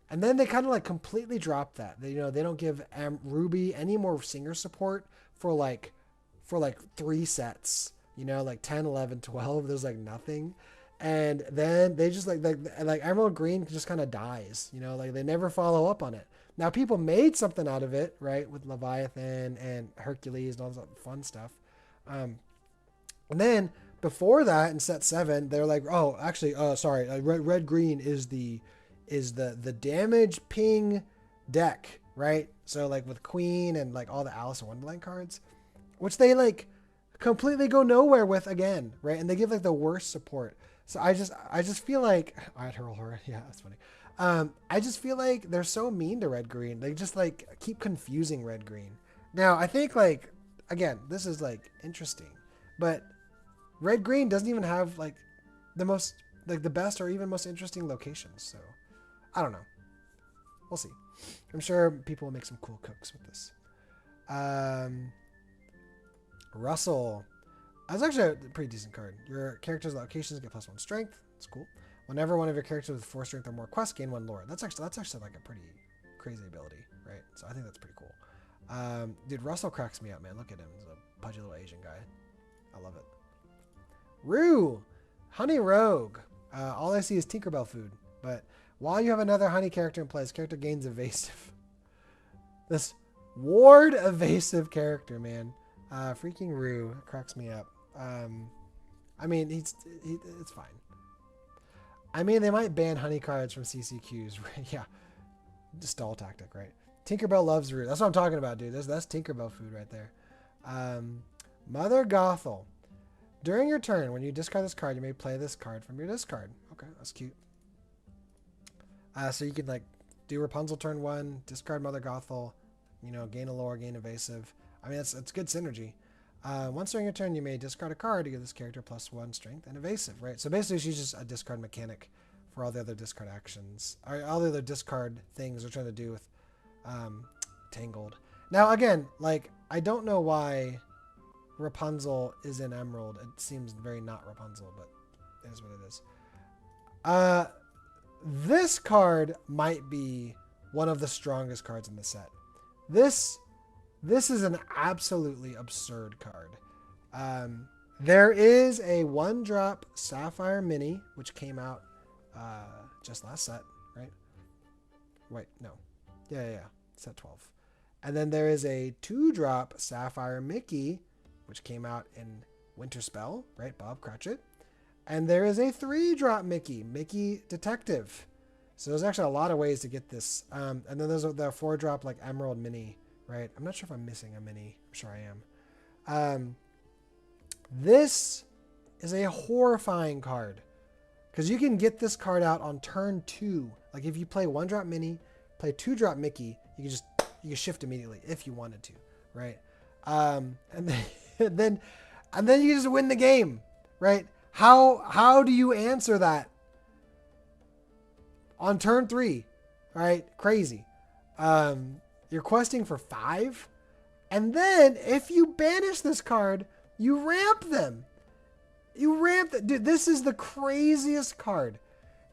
And then they kind of like completely drop that. They, they don't give Ruby any more singer support for like 3 sets, like 10, 11, 12. There's like nothing. And then they just like Emerald Green just kind of dies, like they never follow up on it. Now people made something out of it, right? With Leviathan and Hercules and all that fun stuff. And then before that in set 7, they're like, oh, actually, sorry. Red green is the damage ping deck, right? So like with Queen and like all the Alice in Wonderland cards, which they like completely go nowhere with again, right? And they give like the worst support. So I just feel like I'd hurl her. Yeah, that's funny. I just feel like they're so mean to red green. They just like keep confusing red green. Now I think like, again, this is like interesting, but red green doesn't even have like the most, like the best or even most interesting locations. So I don't know. We'll see. I'm sure people will make some cool cooks with this. Russell. That's actually a pretty decent card. Your character's locations get +1 strength. It's cool. Whenever one of your characters with 4 strength or more quests gain 1 lore. That's actually like a pretty crazy ability, right? So I think that's pretty cool. Dude, Russell cracks me up, man. Look at him. He's a pudgy little Asian guy. I love it. Rue, Honey Rogue. All I see is Tinkerbell food. But while you have another honey character in play, this character gains evasive. This ward evasive character, man. Freaking Rue cracks me up. I mean, it's fine. I mean, they might ban honey cards from CCQs. Yeah, just stall tactic, right? Tinkerbell loves Rue. That's what I'm talking about, dude. That's Tinkerbell food right there. Mother Gothel. During your turn, when you discard this card, you may play this card from your discard. Okay, that's cute. So you can like do Rapunzel turn 1, discard Mother Gothel, gain a lore, gain evasive. I mean, it's good synergy. Once during your turn, you may discard a card to give this character +1 strength and evasive, right? So basically, she's just a discard mechanic for all the other discard actions, or all the other discard things we're trying to do with Tangled. Now, again, like, I don't know why Rapunzel is in Emerald. It seems very not Rapunzel, but it is what it is. This card might be one of the strongest cards in the set. This is an absolutely absurd card. There is a 1-drop Sapphire Mini, which came out just last set, right? Wait, no. Yeah. Set 12. And then there is a 2-drop Sapphire Mickey, which came out in Winter Spell, right? Bob Cratchit. And there is a 3-drop Mickey Detective. So there's actually a lot of ways to get this. And then there's the 4-drop like Emerald Mini, right? I'm not sure if I'm missing a mini. I'm sure I am. This is a horrifying card because you can get this card out on turn 2. Like if you play 1-drop Mini, play 2-drop Mickey, you can shift immediately if you wanted to, right? And then you just win the game, right? How do you answer that on turn 3? Right? Crazy. You're questing for 5. And then if you banish this card, you ramp them. Dude, this is the craziest card.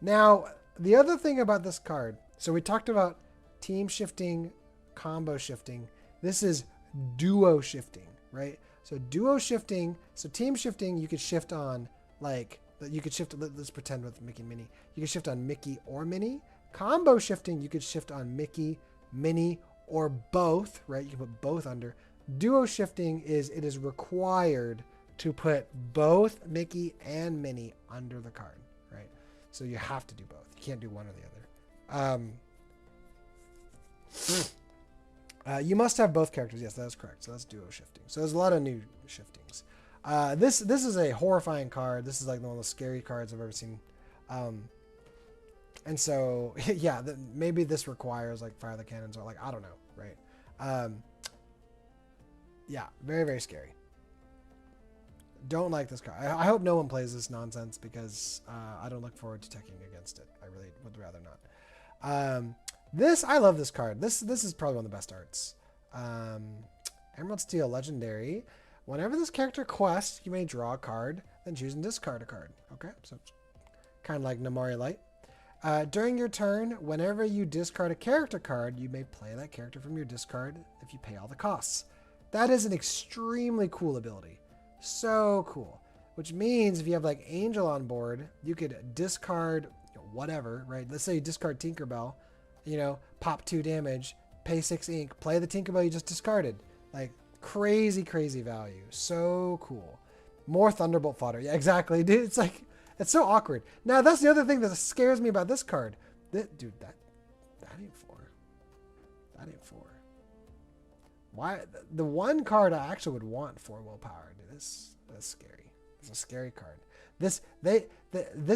Now, the other thing about this card, so we talked about team shifting, combo shifting. This is duo shifting, right? So duo shifting, so team shifting, you could shift on let's pretend with Mickey and Minnie. You could shift on Mickey or Minnie. Combo shifting, you could shift on Mickey, Minnie, or both, right? You can put both under. Duo shifting it is required to put both Mickey and Minnie under the card, right? So you have to do both. You can't do one or the other. You must have both characters. Yes, that is correct. So that's duo shifting. So there's a lot of new shiftings. This is a horrifying card. This is like one of the scary cards I've ever seen. And so, yeah, maybe this requires like fire the cannons or like, I don't know, right? Yeah, very, very scary. Don't like this card. I hope no one plays this nonsense because I don't look forward to teching against it. I really would rather not. I love this card. This is probably one of the best arts. Emerald Steel, legendary. Whenever this character quests, you may draw a card, then choose and discard a card. Okay, so it's kind of like Namari Light. During your turn, whenever you discard a character card, you may play that character from your discard if you pay all the costs. That is an extremely cool ability. So cool. Which means if you have like Angel on board, you could discard whatever, right? Let's say you discard Tinkerbell, pop 2 damage, pay 6 ink, play the Tinkerbell you just discarded. Like crazy, crazy value. So cool. More Thunderbolt fodder. Yeah, exactly, dude. It's like, it's so awkward. Now, that's the other thing that scares me about this card. Dude, that ain't 4. That ain't 4. Why? The one card I actually would want 4 willpower. Dude, that's scary. It's a scary card. This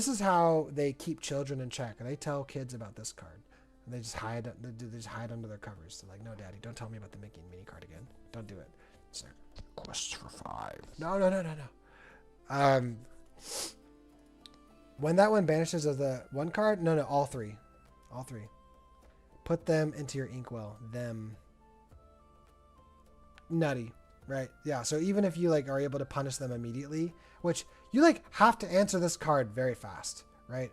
is how they keep children in check. They tell kids about this card. And they just hide. They just hide under their covers. They're like, no, Daddy, don't tell me about the Mickey and Minnie card again. Don't do it. It's like, quest for 5. No. When that one banishes as the one card, no, all 3. All 3. Put them into your inkwell. Them. Nutty, right? Yeah, so even if you like are able to punish them immediately, which you like have to answer this card very fast, right?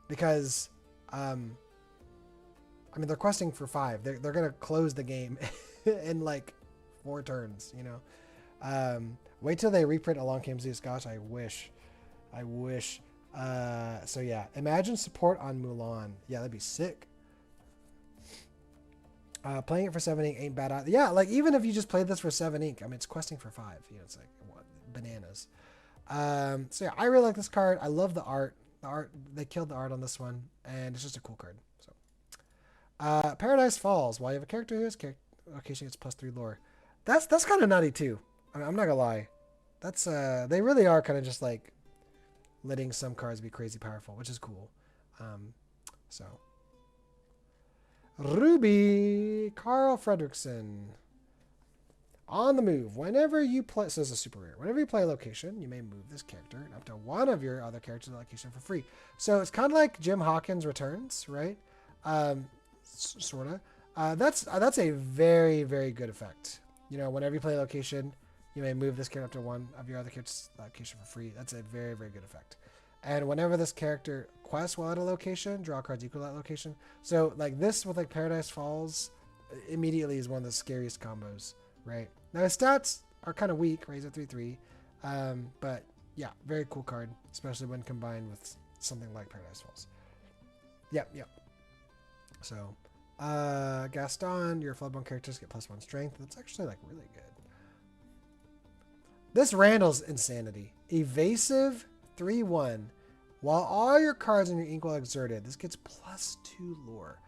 Because they're questing for 5. They're gonna close the game in like 4 turns, wait till they reprint Along Came Zeus. Gosh, I wish. So yeah, imagine support on Mulan. Yeah, that'd be sick. Playing it for 7 ink ain't bad. Yeah, like even if you just played this for 7 ink, it's questing for 5. It's like what, bananas. So yeah, I really like this card. I love the art. They killed the art on this one, and it's just a cool card. So, Paradise Falls. While you have a character who is location gets +3 lore. That's kind of nutty too. I'm not gonna lie. That's they really are kind of just like letting some cards be crazy powerful, which is cool. So. Ruby Carl Fredrickson. On the move. Whenever you play, so this is super rare. Whenever you play a location, you may move this character up to one of your other characters in the location for free. So it's kind of like Jim Hawkins Returns, right? Sorta. That's a very, very good effect. Whenever you play a location, you may move this character up to one of your other characters' location for free. That's a very, very good effect. And whenever this character quests while at a location, draw cards equal to that location. So like this with like Paradise Falls, immediately is one of the scariest combos, right? Now his stats are kind of weak, right? He's a 3/3. But yeah, very cool card, especially when combined with something like Paradise Falls. Yep. So, Gaston, your Floodborn characters get +1 strength. That's actually like really good. This Randall's insanity. Evasive 3/1. While all your cards in your ink are exerted, this gets +2 lore.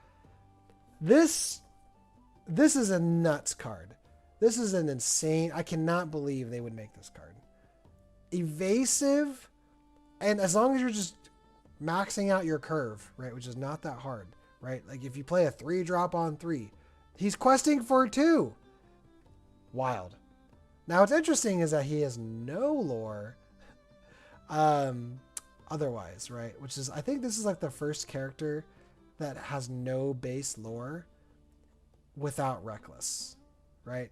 This is a nuts card. This is an insane. I cannot believe they would make this card. Evasive, and as long as you're just maxing out your curve, right, which is not that hard, right? Like if you play a 3-drop on 3, he's questing for 2. Wild. Now what's interesting is that he has no lore. Otherwise, right? Which is, I think this is like the first character that has no base lore without Reckless, right?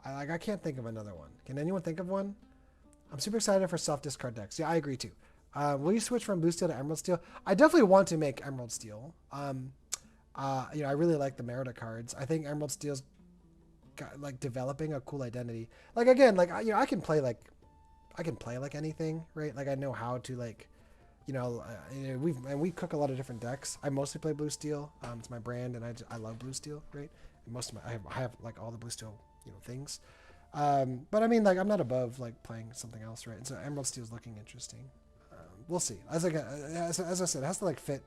I can't think of another one. Can anyone think of one? I'm super excited for soft discard decks. Yeah, I agree too. Will you switch from Blue Steel to Emerald Steel? I definitely want to make Emerald Steel. I really like the Merida cards. I think Emerald Steel's got, like, developing a cool identity. Like again, like I can play like anything, right? Like I know how to like, we cook a lot of different decks. I mostly play Blue Steel. It's my brand, and I love Blue Steel, right? And I have like all the Blue Steel things. But I mean, like I'm not above like playing something else, right? And so Emerald Steel is looking interesting. We'll see. As I said, it has to like fit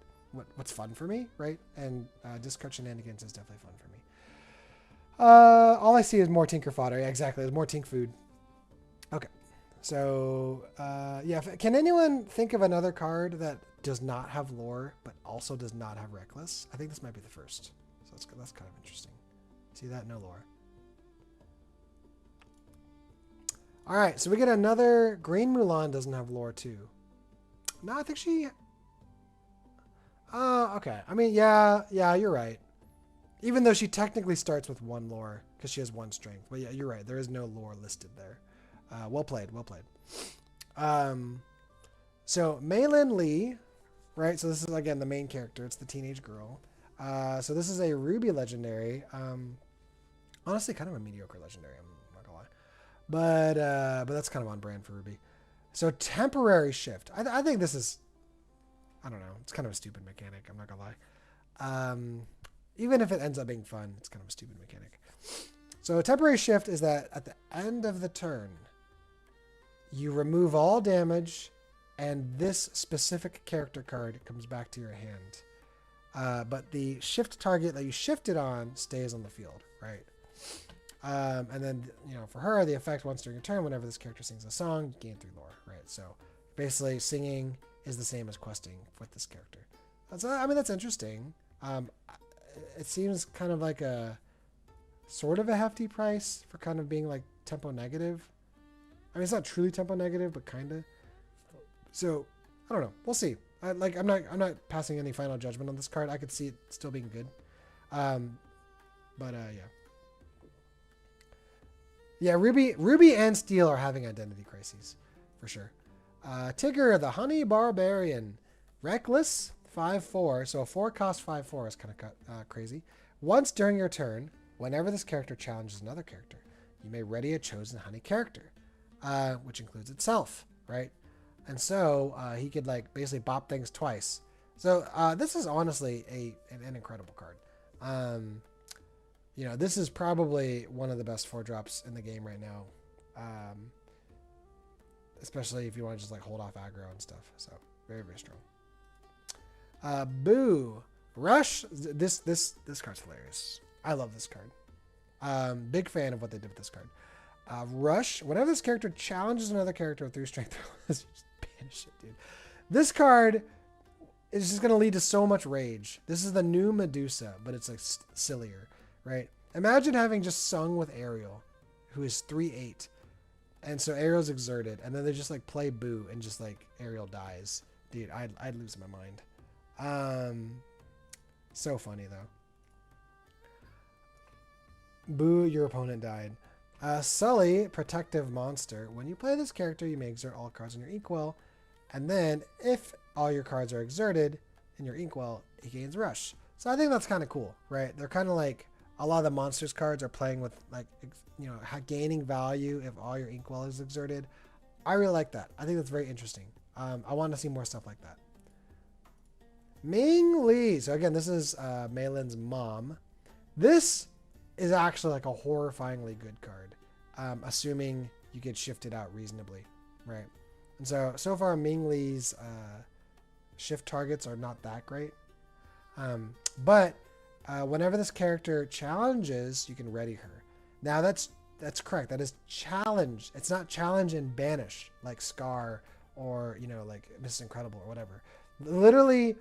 what's fun for me, right? And discard shenanigans is definitely fun for me. All I see is more Tinker fodder. Yeah, exactly. There's more Tink food. Okay. So, yeah. Can anyone think of another card that does not have lore, but also does not have reckless? I think this might be the first. So that's kind of interesting. See that? No lore. All right. So we get another Green Mulan doesn't have lore too. No, I think she... okay. I mean, yeah, you're right. Even though she technically starts with 1 lore, because she has 1 strength. But yeah, you're right. There is no lore listed there. Well played, well played. So Maylin Lee, right? So this is, again, the main character. It's the teenage girl. So this is a Ruby legendary. Honestly, kind of a mediocre legendary, I'm not gonna lie. But that's kind of on brand for Ruby. So temporary shift. I think this is... I don't know. It's kind of a stupid mechanic. I'm not going to lie. Even if it ends up being fun, it's kind of a stupid mechanic. So a temporary shift is that at the end of the turn, you remove all damage, and this specific character card comes back to your hand. But the shift target that you shifted on stays on the field, right? And then, for her, the effect once during a turn, whenever this character sings a song, you gain 3 lore, right? So basically, singing is the same as questing with this character. That's interesting. It seems kind of like a sort of a hefty price for kind of being like tempo negative. I mean, it's not truly tempo negative, but kind of. So I don't know. We'll see. I'm not passing any final judgment on this card. I could see it still being good. Yeah. Yeah, Ruby and Steel are having identity crises for sure. Tigger, the Honey Barbarian. Reckless, 5/4. So a 4-cost 5/4 is kind of crazy. Once during your turn, whenever this character challenges another character, you may ready a chosen honey character, which includes itself, right? And so he could basically bop things twice. So this is honestly an incredible card. This is probably one of the best 4-drops in the game right now. Especially if you want to just hold off aggro and stuff. So very, very strong. Boo. Rush. This card's hilarious. I love this card. Big fan of what they did with this card. Rush. Whenever this character challenges another character with 3 strength, just banish it, dude. This card is just going to lead to so much rage. This is the new Medusa, but it's sillier, right? Imagine having just sung with Ariel, who is 3/8. And so Ariel's exerted, and then they just play Boo, and just Ariel dies. Dude, I'd lose my mind. So funny though. Boo, your opponent died. Sully, protective monster. When you play this character, you may exert all cards on your inkwell, and then if all your cards are exerted in your inkwell, he gains rush. So I think that's kind of cool, right? They're kind of a lot of the monsters cards are playing with gaining value if all your inkwell is exerted. I really like that. I think that's very interesting. I want to see more stuff like that. Ming Li. So again, this is Maylin's mom. This is actually a horrifyingly good card, assuming you get shifted out reasonably, right? And so far Ming Li's shift targets are not that great, but whenever this character challenges, you can ready her. Now that's correct. That is challenge. It's not challenge and banish like Scar or Mrs. Incredible or whatever. Literally,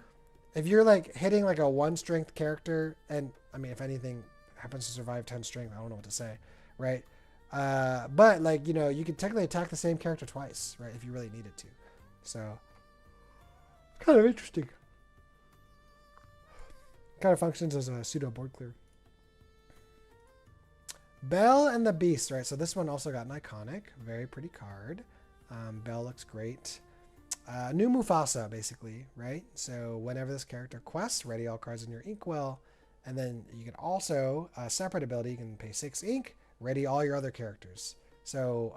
if you're hitting a 1 strength character, and I mean if anything happens to survive 10 strength, I don't know what to say, right? But you could technically attack the same character twice, right? If you really needed to. So kind of interesting. Kind of functions as a pseudo board clear. Belle and the Beast, right? So this one also got an iconic, very pretty card. Belle looks great. New Mufasa, basically, right? So whenever this character quests, ready all cards in your inkwell, and then you can also separate ability. You can pay 6 ink, ready all your other characters. So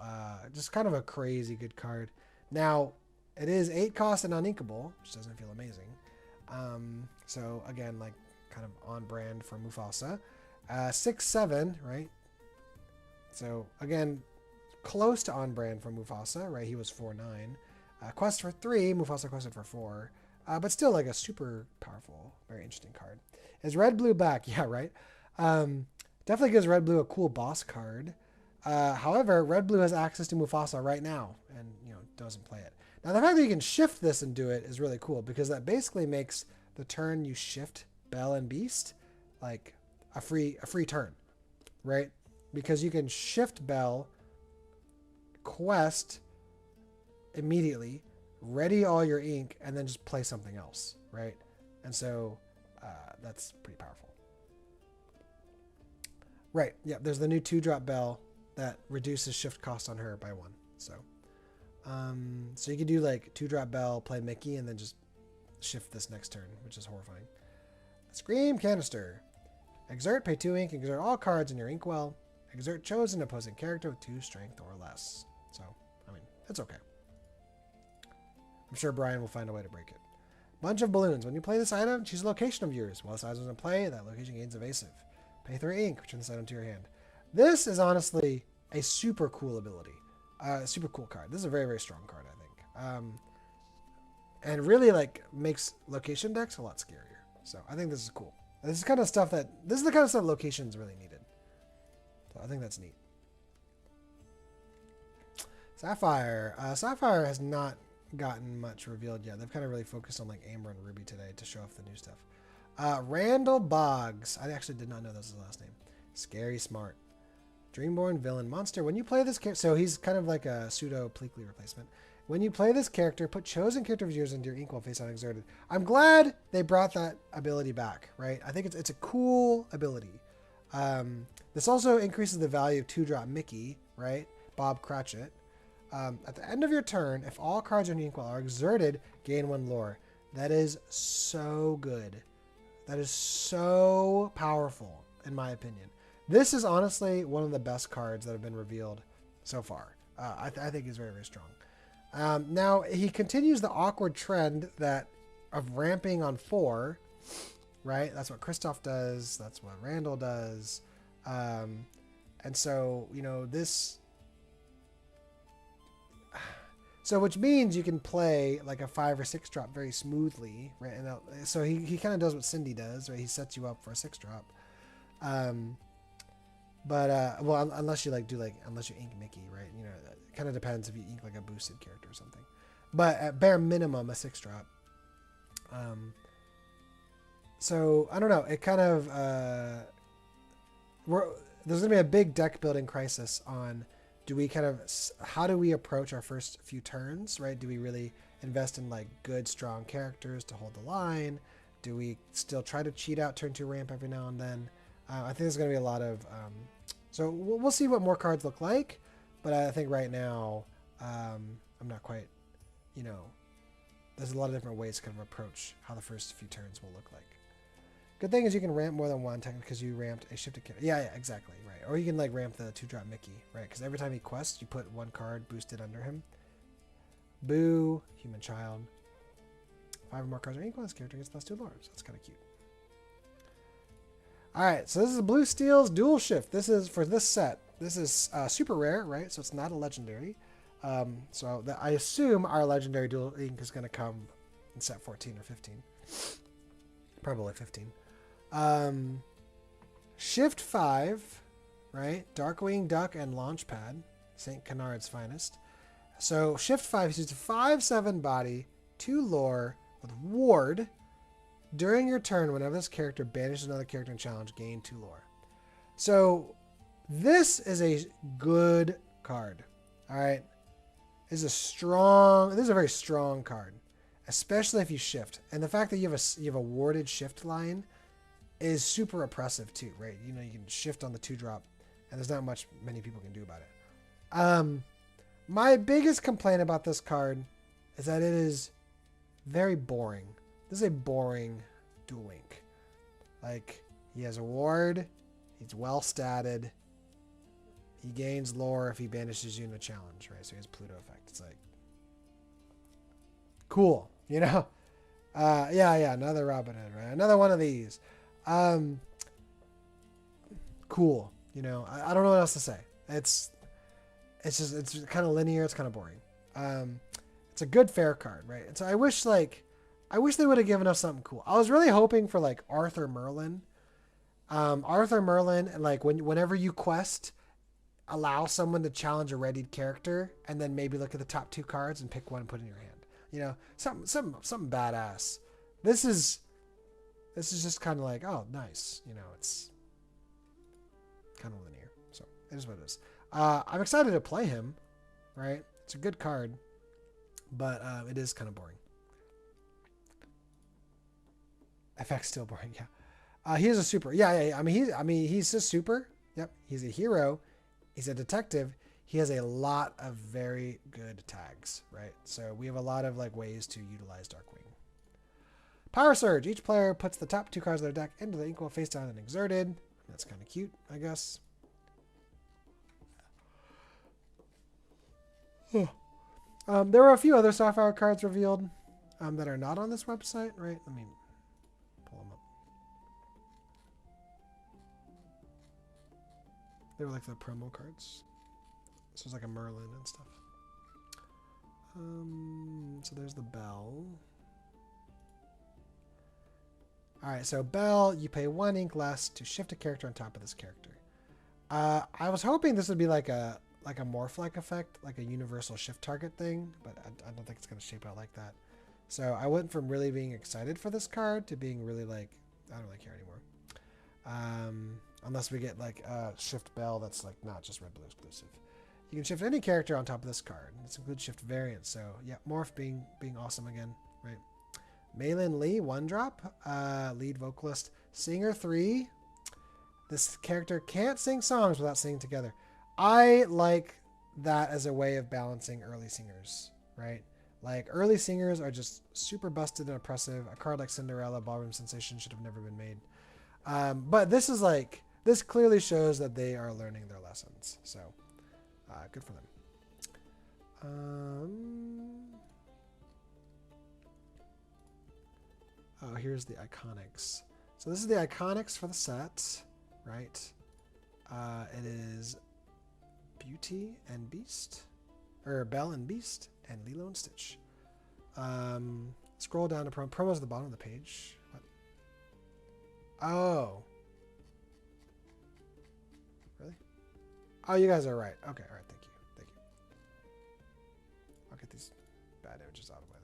just kind of a crazy good card. Now it is 8 cost and uninkable, which doesn't feel amazing. So again, kind of on brand for Mufasa. 6/7, right? So again, close to on brand for Mufasa, right? He was 4/9. Quest for 3, Mufasa quested for 4. But still a super powerful, very interesting card. Is red, blue, black? Yeah, right. Definitely gives red blue a cool boss card. However, red blue has access to Mufasa right now, and doesn't play it. Now the fact that you can shift this and do it is really cool because that basically makes the turn you shift Belle and Beast like a free turn, right? Because you can shift Belle, quest immediately, ready all your ink, and then just play something else, right? And so that's pretty powerful. Right, yeah, there's the new 2-drop Belle that reduces shift cost on her by 1. So you could do like 2-drop Belle, play Mickey, and then just shift this next turn, which is horrifying. Scream Canister. Exert, pay 2 ink, exert all cards in your inkwell. Exert chosen opposing character with 2 strength or less. So, I mean, it's okay. I'm sure Brian will find a way to break it. Bunch of balloons. When you play this item, choose a location of yours. While this item is in play, that location gains evasive. Pay 3 ink, return this item to your hand. This is honestly a super cool ability. Super cool card. This is a very, very strong card, I think. And really like makes location decks a lot scarier. So I think this is cool. This is the kind of stuff locations really needed. So I think that's neat. Sapphire. Sapphire has not gotten much revealed yet. They've kind of really focused on like Amber and Ruby today to show off the new stuff. Randall Boggs. I actually did not know that was his last name. Scary Smart. Dreamborn Villain Monster. When you play this character, so he's kind of like a pseudo Pleakley replacement. When you play this character, put chosen character of yours into your ink while face on exerted. I'm glad they brought that ability back, right? I think it's a cool ability. This also increases the value of 2-drop Mickey, right? Bob Cratchit. At the end of your turn, if all cards in your inkwell are exerted, gain 1 lore. That is so good. That is so powerful, in my opinion. This is honestly one of the best cards that have been revealed so far. I think he's very, very strong. Now, he continues the awkward trend of ramping on 4, right? That's what Kristoff does. That's what Randall does. And so, this... So, which means you can play like a 5 or 6 drop very smoothly, right? And so he kind of does what Cindy does, right? He sets you up for a 6 drop. Well, unless you unless you ink Mickey, right? It kind of depends if you ink like a boosted character or something. But at bare minimum, a 6 drop. So I don't know. It kind of there's gonna be a big deck building crisis on. How do we approach our first few turns, right? Do we really invest in like good, strong characters to hold the line? Do we still try to cheat out turn 2 ramp every now and then? I think there's going to be a lot of... so we'll see what more cards look like, but I think right now I'm not quite, there's a lot of different ways to kind of approach how the first few turns will look like. Good thing is you can ramp more than one technically because you ramped a shifted character. Yeah, exactly, right. Or you can like ramp the 2-drop Mickey, right? Because every time he quests, you put 1 card boosted under him. Boo, human child. 5 or more cards are equal. This character gets plus 2 lores. That's kind of cute. All right, so this is Blue Steel's Dual Shift. This is for this set. This is super rare, right? So it's not a legendary. I assume our legendary dual ink is going to come in set 14 or 15. Probably 15. Shift 5, right? Darkwing Duck and Launchpad, St. Canard's finest. So Shift 5 is a 5/7 body, 2 lore with ward. During your turn, whenever this character banishes another character in challenge, gain 2 lore. So this is a good card. All right. This is a very strong card, especially if you shift. And the fact that you have a warded shift line is super oppressive too, right? You can shift on the 2-drop, and there's not many people can do about it. My biggest complaint about this card is that it is very boring. This is a boring dual link. Like, he has a ward, he's well statted, he gains lore if he banishes you in a challenge, right? So he has Pluto effect. It's like, cool, yeah, another Robin Hood, right? Another one of these. Cool, I don't know what else to say. It's kind of linear, it's kind of boring. It's a good fair card, right? And so I wish they would have given us something cool. I was really hoping for like Arthur Merlin, Arthur Merlin, like whenever you quest, allow someone to challenge a readied character, and then maybe look at the top 2 cards and pick one and put it in your hand. You know, something badass. This is just kind of like, oh, nice. You know, it's kind of linear, so it is what it is. I'm excited to play him. Right, it's a good card, but it is kind of boring. FX still boring, yeah. He is a super. Yeah. I mean, he's a super. Yep, he's a hero. He's a detective. He has a lot of very good tags, right? So we have a lot of like ways to utilize Darkwing. Power Surge. Each player puts the top 2 cards of their deck into the equal face down and exerted. That's kind of cute, I guess. There were a few other Sapphire cards revealed that are not on this website, right? Let me pull them up. They were like the promo cards. This was like a Merlin and stuff. So there's the Bell. Alright, so Bell, you pay 1 ink less to shift a character on top of this character. I was hoping this would be like a morph-like effect, like a universal shift target thing, but I don't think it's going to shape out like that. So I went from really being excited for this card to being really like, I don't really care anymore. Unless we get like a Shift Bell that's like not just red blue exclusive. You can shift any character on top of this card. This includes shift variants. So yeah, morph being awesome again, right? Maylin Lee, 1-drop, lead vocalist, singer 3. This character can't sing songs without singing together. I like that as a way of balancing early singers, right? Like early singers are just super busted and oppressive. A card like Cinderella, Ballroom Sensation should have never been made. But this is like, this clearly shows that they are learning their lessons. So good for them. Oh, here's the Iconics. So this is the Iconics for the set, right? It is Beauty and Beast, or Belle and Beast, and Lilo and Stitch. Scroll down to promos at the bottom of the page. What? Oh. Really? Oh, you guys are right. Okay, all right, thank you. Thank you. I'll get these bad images out of the way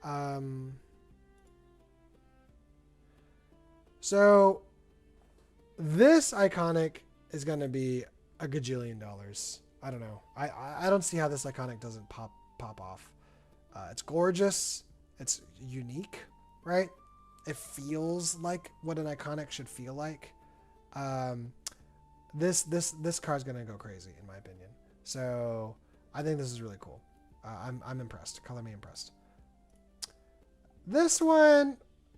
then. So this Iconic is going to be a gajillion dollars. I don't know. I don't see how this Iconic doesn't pop off. It's gorgeous. It's unique, right? It feels like what an Iconic should feel like. This card's gonna go crazy in my opinion. So I think this is really cool. I'm impressed. Color me impressed. This one,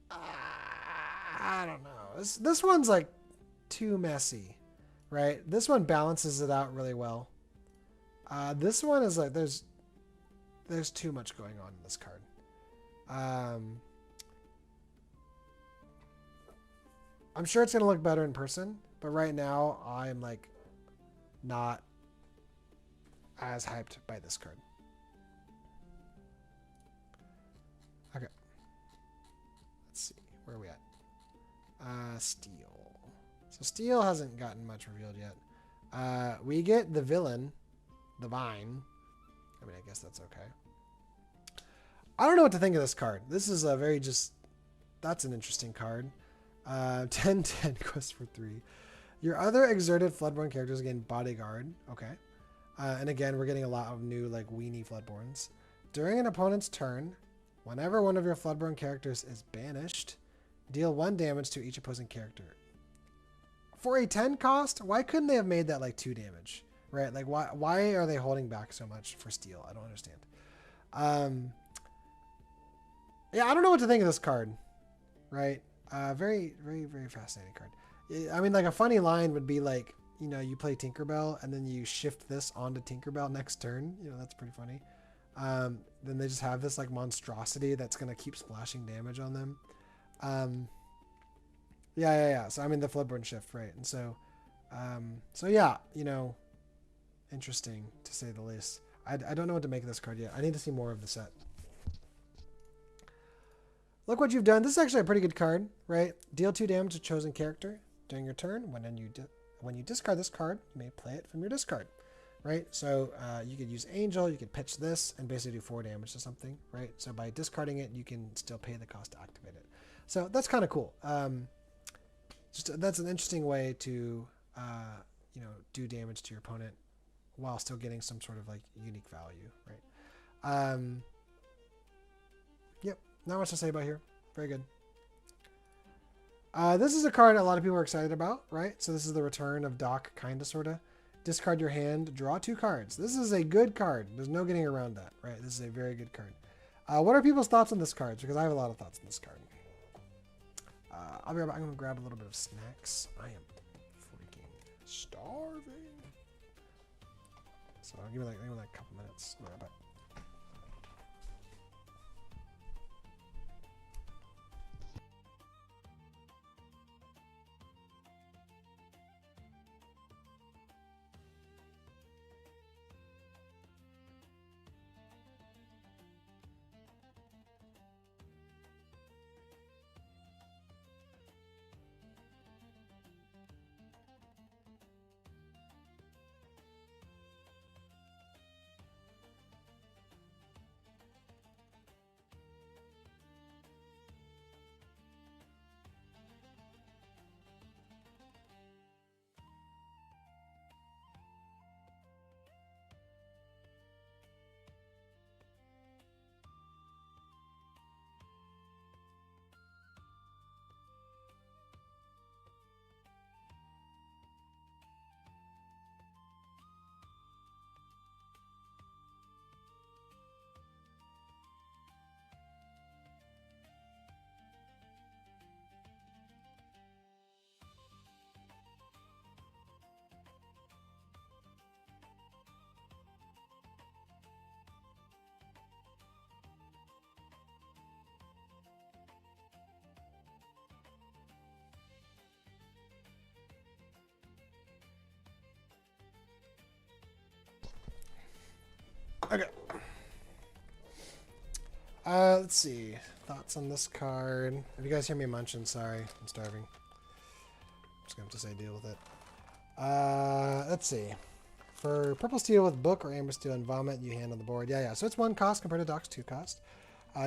I don't know. This one's like too messy, right? This one balances it out really well. This one is like there's too much going on in this card. I'm sure it's gonna look better in person, but right now I'm like not as hyped by this card. Okay. Let's see. Where are we at? Steel. So Steel hasn't gotten much revealed yet. We get the villain, the Vine. I mean, I guess that's okay. I don't know what to think of this card. This is a very that's an interesting card. 10-10 quest for 3. Your other exerted Floodborn characters gain Bodyguard. Okay. And again, we're getting a lot of new like weenie Floodborns. During an opponent's turn, whenever one of your Floodborn characters is banished, deal 1 damage to each opposing character. For a 10 cost, why couldn't they have made that like 2 damage? Right? Like why are they holding back so much for Steel? I don't understand. Yeah, I don't know what to think of this card. Right? Very, very, very fascinating card. I mean, like a funny line would be like, you know, you play Tinkerbell and then you shift this onto Tinkerbell next turn. You know, that's pretty funny. Then they just have this like monstrosity that's going to keep splashing damage on them. Yeah. So I mean the Floodborn shift, right? And so yeah, you know, interesting to say the least. I don't know what to make of this card yet. I need to see more of the set. Look what you've done. This is actually a pretty good card, right? Deal 2 damage to chosen character. during your turn. When you discard this card, you may play it from your discard, right? So you could use Angel, you could pitch this, and basically do 4 damage to something, right? So by discarding it, you can still pay the cost to activate it. So that's kind of cool. That's an interesting way to do damage to your opponent while still getting some sort of like unique value, right? Yep, not much to say about here. Very good. This is a card a lot of people are excited about, right? So this is the return of Doc, kinda, sorta. Discard your hand, draw 2 cards. This is a good card. There's no getting around that, right? This is a very good card. What are people's thoughts on this card? Because I have a lot of thoughts on this card. I'm going to grab a little bit of snacks. I am freaking starving. So I'll give me like a couple minutes. I'll be right back. Okay. Let's see. Thoughts on this card. If you guys hear me munching, sorry. I'm starving. I'm just going to have to say deal with it. Let's see. For Purple Steel with Book or Amber Steel and Vomit, you hand on the board. Yeah. So it's 1 cost compared to Doc's 2 cost.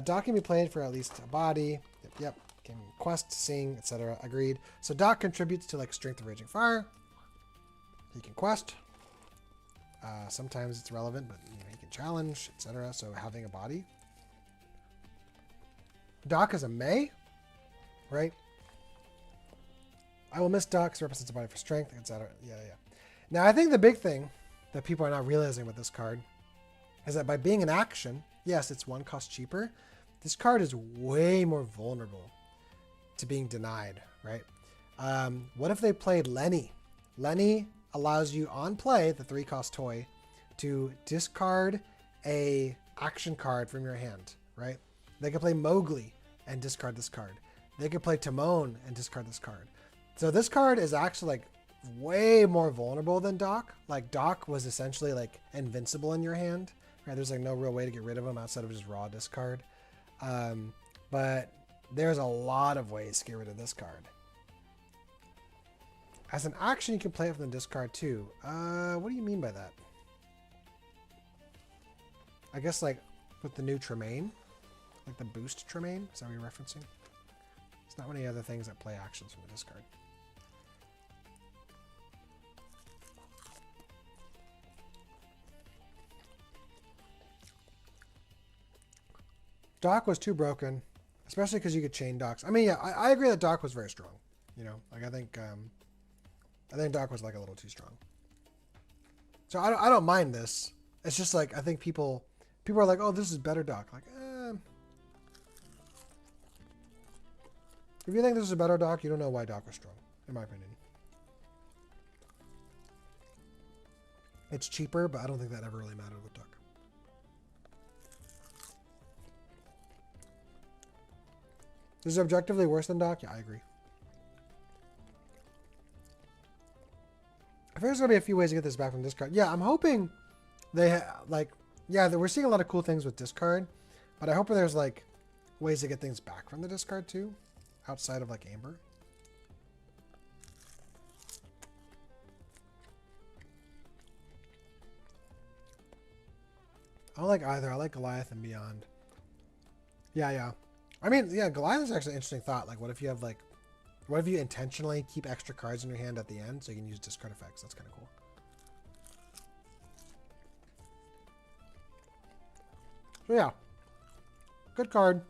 Doc can be played for at least a body. Yep. Can quest, sing, etc. Agreed. So Doc contributes to like Strength of Raging Fire. He can quest. Sometimes it's relevant, but he can challenge, etc. So having a body. Doc is a May, right? I will miss Doc because it represents a body for strength, etc. Yeah. Now I think the big thing that people are not realizing with this card is that by being an action, yes, it's 1 cost cheaper. This card is way more vulnerable to being denied, right? What if they played Lenny? Lenny allows you on play, the 3 cost toy, to discard a action card from your hand, right? They could play Mowgli and discard this card. They could play Timon and discard this card. So this card is actually like way more vulnerable than Doc. Like Doc was essentially like invincible in your hand, right? There's like no real way to get rid of him outside of just raw discard. But there's a lot of ways to get rid of this card. As an action, you can play it from the discard too. What do you mean by that? I guess like with the new Tremaine, like the boost Tremaine. Is that what you're referencing? It's not many other things that play actions from the discard. Doc was too broken, especially because you could chain Docs. I mean, yeah, I agree that Doc was very strong. You know, like I think Doc was like a little too strong. So I don't mind this. It's just like I think people are like, oh, this is better Doc. Like, if you think this is a better Doc, you don't know why Doc was strong, in my opinion. It's cheaper, but I don't think that ever really mattered with Doc. Is it objectively worse than Doc? Yeah, I agree. I think there's going to be a few ways to get this back from discard. Yeah, I'm hoping they we're seeing a lot of cool things with discard, but I hope there's like ways to get things back from the discard too, outside of like Amber. I don't like either. I like Goliath and Beyond. Yeah, yeah. I mean, yeah, Goliath is actually an interesting thought. Like, what if you have, like, what if you intentionally keep extra cards in your hand at the end so you can use discard effects? That's kind of cool. So, yeah. Good card.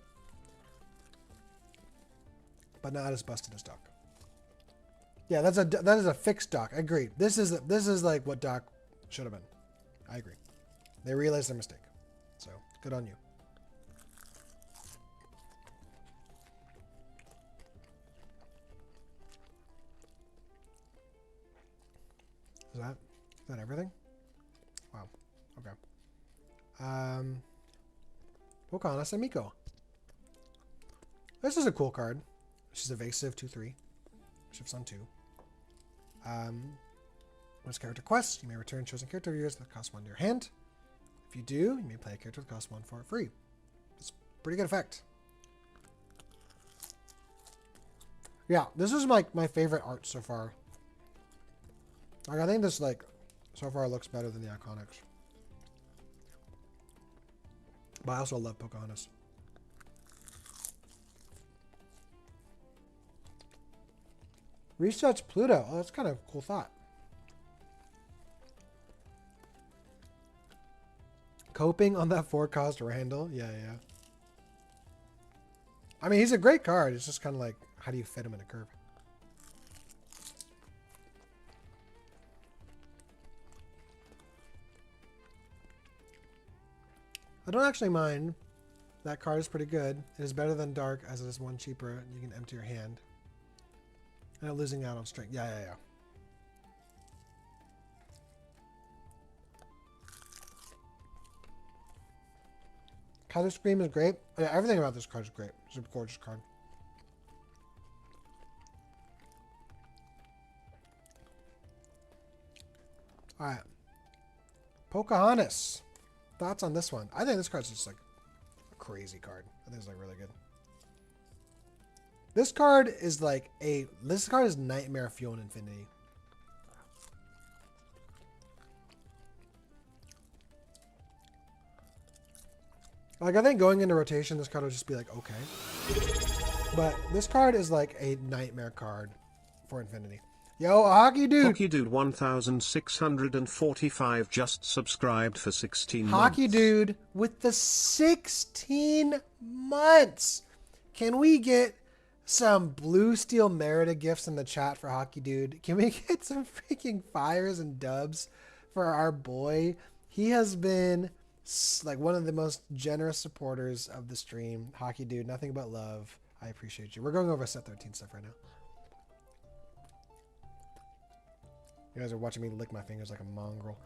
But not as busted as Doc. Yeah, that is a fixed Doc. I agree. This is like what Doc should have been. I agree. They realized their mistake. So, good on you. Is that everything? Wow. Okay. Lorcana Sapphire. This is a cool card. She's evasive 2/3. Shifts on 2. Once character quests, you may return chosen character of yours that costs 1 to your hand. If you do, you may play a character that costs 1 for free. It's a pretty good effect. Yeah, this is like my favorite art so far. Like, I think this, like, so far looks better than the Iconics. But I also love Pocahontas. Research Pluto. Oh, that's kind of a cool thought. Coping on that 4-cost Randall. Yeah, yeah. I mean, he's a great card. It's just kind of like, how do you fit him in a curve? I don't actually mind. That card is pretty good. It is better than Dark as it is 1 cheaper. You can empty your hand. And losing out on strength. Yeah, yeah, yeah. Color Scream is great. Yeah, everything about this card is great. It's a gorgeous card. Alright. Pocahontas. Thoughts on this one? I think this card's just like a crazy card. I think it's like really good. This card is like this card is Nightmare Fuel in Infinity. Like, I think going into rotation, this card will just be like, okay. But this card is like a nightmare card for Infinity. Yo, Hockey Dude! Hockey Dude 1645 just subscribed for 16 months. Hockey Dude with the 16 months! Can we get some Blue Steel Merida gifts in the chat for Hockey Dude? Can we get some freaking fires and dubs for our boy? He has been like one of the most generous supporters of the stream. Hockey Dude, nothing but love. I appreciate you. We're going over set 13 stuff right now. You guys are watching me lick my fingers like a mongrel.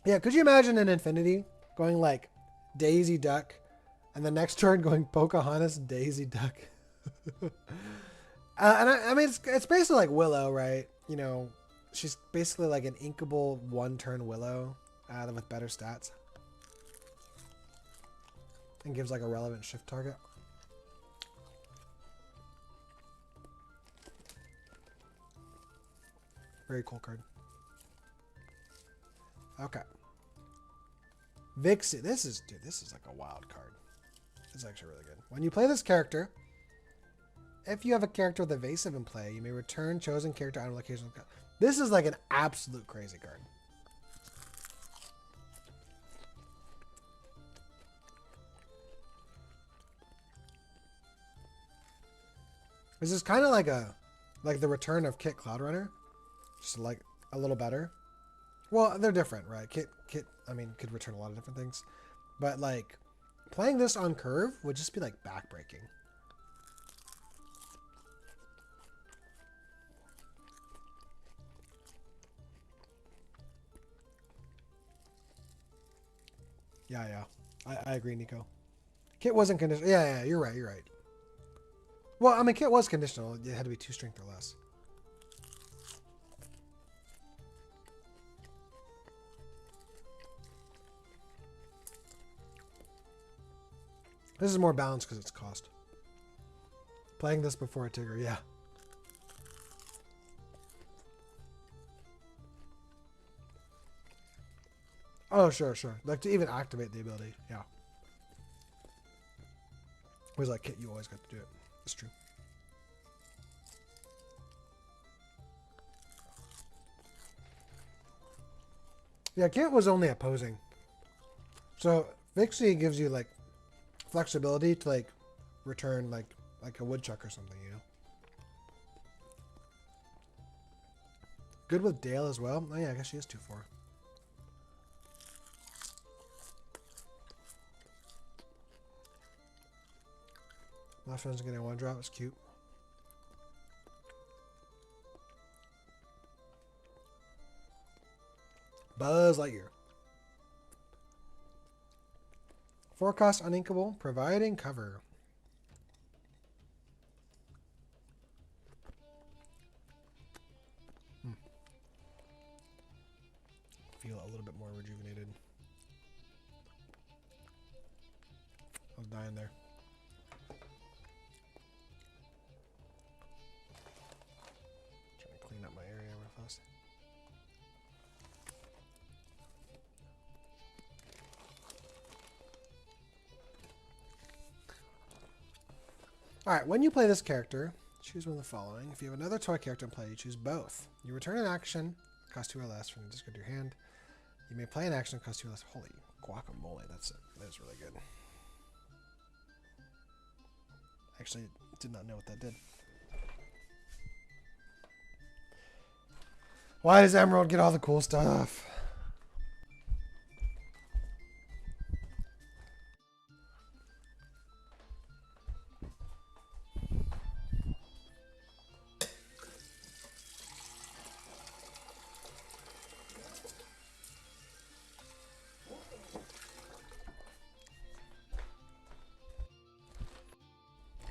Yeah, could you imagine in Infinity going like Daisy Duck and the next turn going Pocahontas Daisy Duck? And I mean, it's basically like Willow, right? You know, she's basically like an inkable 1-turn Willow with better stats. And gives like a relevant shift target. Very cool card. Okay. Vixie. This is like a wild card. It's actually really good. When you play this character, if you have a character with evasive in play, you may return chosen character item location. This is like an absolute crazy card. This is kind of like the return of Kit Cloudrunner. Just like a little better. Well, they're different, right? Kit, I mean, could return a lot of different things. But like, playing this on curve would just be like backbreaking. Yeah, yeah. I agree, Nico. Kit wasn't conditional. Yeah, you're right, you're right. Well, I mean, Kit was conditional. It had to be 2 strength or less. This is more balanced because it's cost. Playing this before a Tigger, yeah. Oh, sure, sure. Like to even activate the ability. Yeah. Whereas like Kit, you always got to do it. It's true. Yeah, Kit was only opposing. So Vixie gives you like flexibility to like return like a woodchuck or something, you know. Good with Dale as well. Oh yeah, I guess she is 2-4. My friend's getting one drop. It's cute. Buzz Lightyear. 4-cost uninkable, providing cover. Feel a little bit more rejuvenated. I was dying there. Trying to clean up my area real fast. Alright, when you play this character, choose one of the following. If you have another toy character in play, you choose both. You return an action, cost 2 or less from the discard of your hand. You may play an action, cost 2 or less. Holy guacamole, that's really good. Actually, did not know what that did. Why does Emerald get all the cool stuff?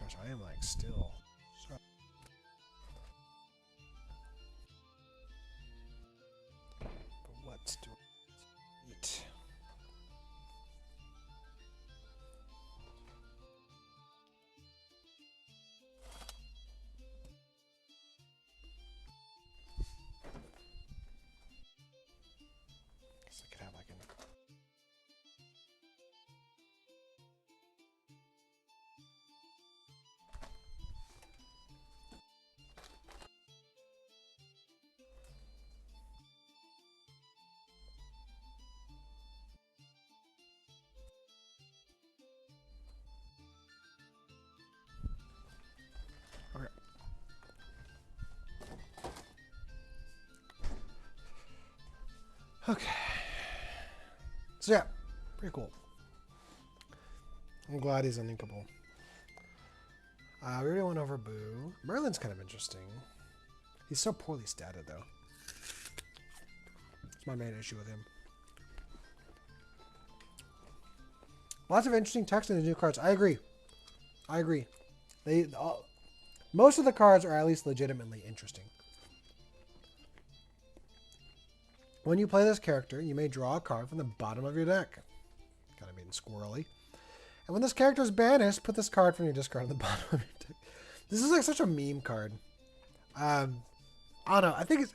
Gosh, I am like still. So but what do I eat? Guess I could have like an. Okay. Okay. So yeah, pretty cool. I'm glad he's uninkable. We already went over Boo. Merlin's kind of interesting. He's so poorly statted though. That's my main issue with him. Lots of interesting text in the new cards. I agree. I agree. Most of the cards are at least legitimately interesting. When you play this character, you may draw a card from the bottom of your deck. Kind of being squirrely. And when this character is banished, put this card from your discard on the bottom of your deck. This is like such a meme card. I don't know. I think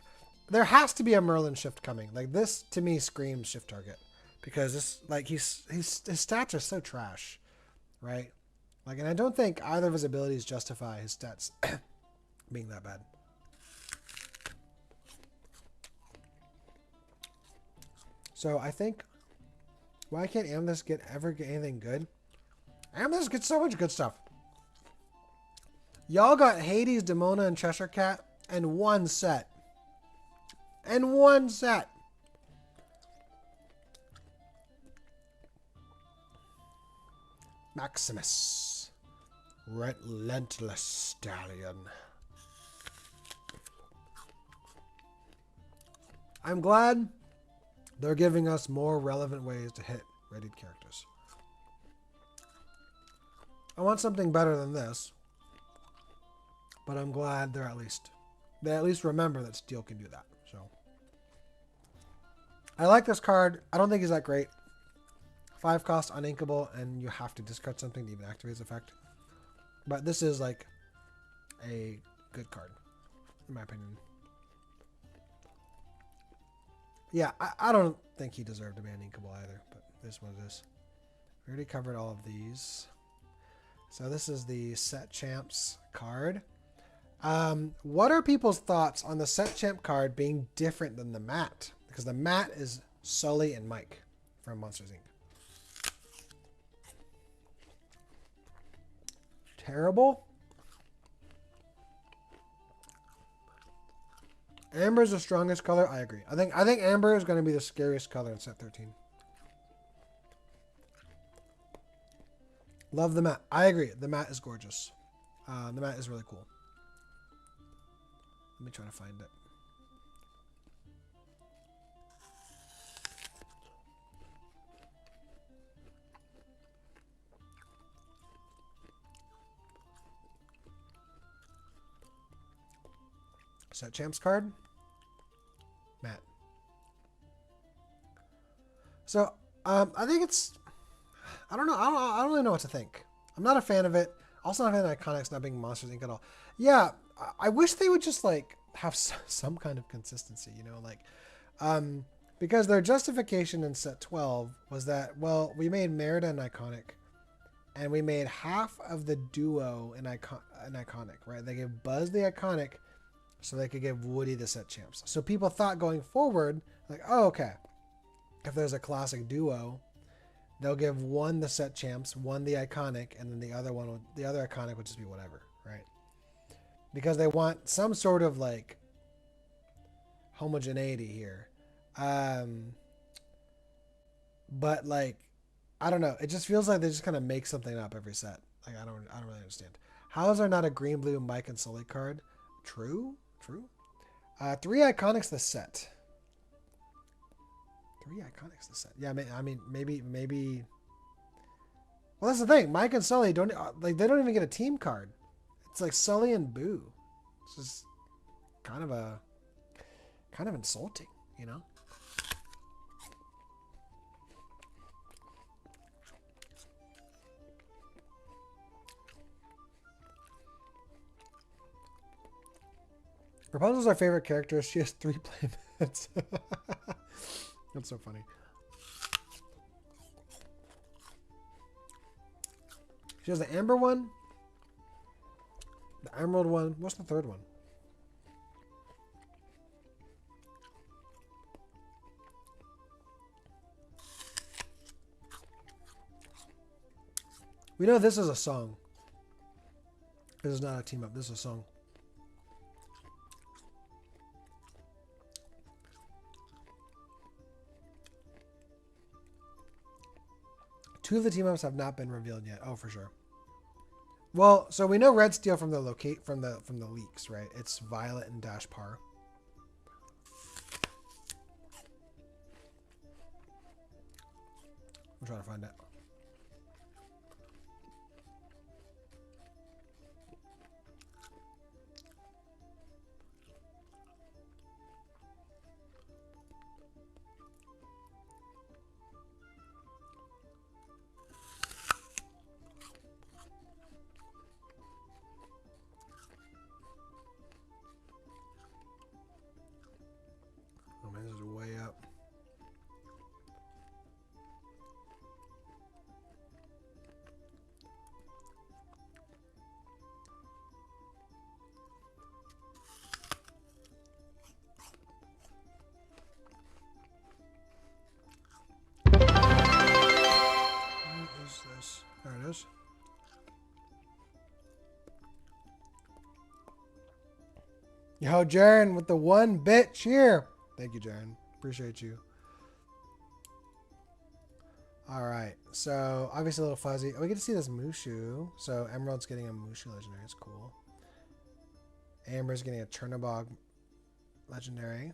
there has to be a Merlin shift coming. Like this to me screams shift target. Because this like his stats are so trash. Right? Like, and I don't think either of his abilities justify his stats being that bad. So I think, why can't Amethyst ever get anything good? Amethyst gets so much good stuff. Y'all got Hades, Demona, and Cheshire Cat in one set. In one set. Maximus. Relentless Stallion. I'm glad they're giving us more relevant ways to hit rated characters. I want something better than this, but I'm glad they at least remember that Steel can do that. So I like this card. I don't think he's that great. 5 cost, uninkable, and you have to discard something to even activate his effect. But this is like a good card, in my opinion. Yeah, I don't think he deserved to be uninkable either, but this is what it is. We already covered all of these. So this is the Set Champs card. What are people's thoughts on the Set Champ card being different than the mat? Because the mat is Sully and Mike from Monsters Inc. Terrible. Amber is the strongest color. I agree. I think Amber is going to be the scariest color in set 13. Love the mat. I agree. The mat is gorgeous. The mat is really cool. Let me try to find it. Set Champs card. Matt. So, I think it's... I don't know. I don't really know what to think. I'm not a fan of it. Also not a fan of Iconics not being Monsters Inc. at all. Yeah, I wish they would just, like, have some kind of consistency, you know? Like, because their justification in set 12 was that, well, we made Merida an Iconic. And we made half of the duo an Iconic, right? They gave Buzz the Iconic so they could give Woody the Set Champs. So people thought going forward, like, oh, okay. If there's a classic duo, they'll give one the Set Champs, one the Iconic, and then the other Iconic would just be whatever, right? Because they want some sort of, like, homogeneity here. But, like, I don't know. It just feels like they just kind of make something up every set. Like, I don't really understand. How is there not a green, blue, Mike, and Sully card? True. 3 Iconics this set. 3 Iconics this set. Yeah, I mean, maybe. Well, that's the thing. Mike and Sully don't they don't even get a team card. It's like Sully and Boo. It's just kind of insulting, you know. Rapunzel's our favorite character. She has 3 play minutes. That's so funny. She has the Amber one, the Emerald one. What's the third one? We know this is a song. This is not a team up. This is a song. Two of the team ups have not been revealed yet. Oh, for sure. Well, so we know Red Steel from the leaks, right? It's Violet and Dash Par. I'm trying to find it. There it is. Yo, Jaren with the 1-bit cheer. Thank you, Jaren. Appreciate you. All right. So, obviously a little fuzzy. Oh, we get to see this Mushu. So, Emerald's getting a Mushu legendary. It's cool. Amber's getting a Chernobog legendary.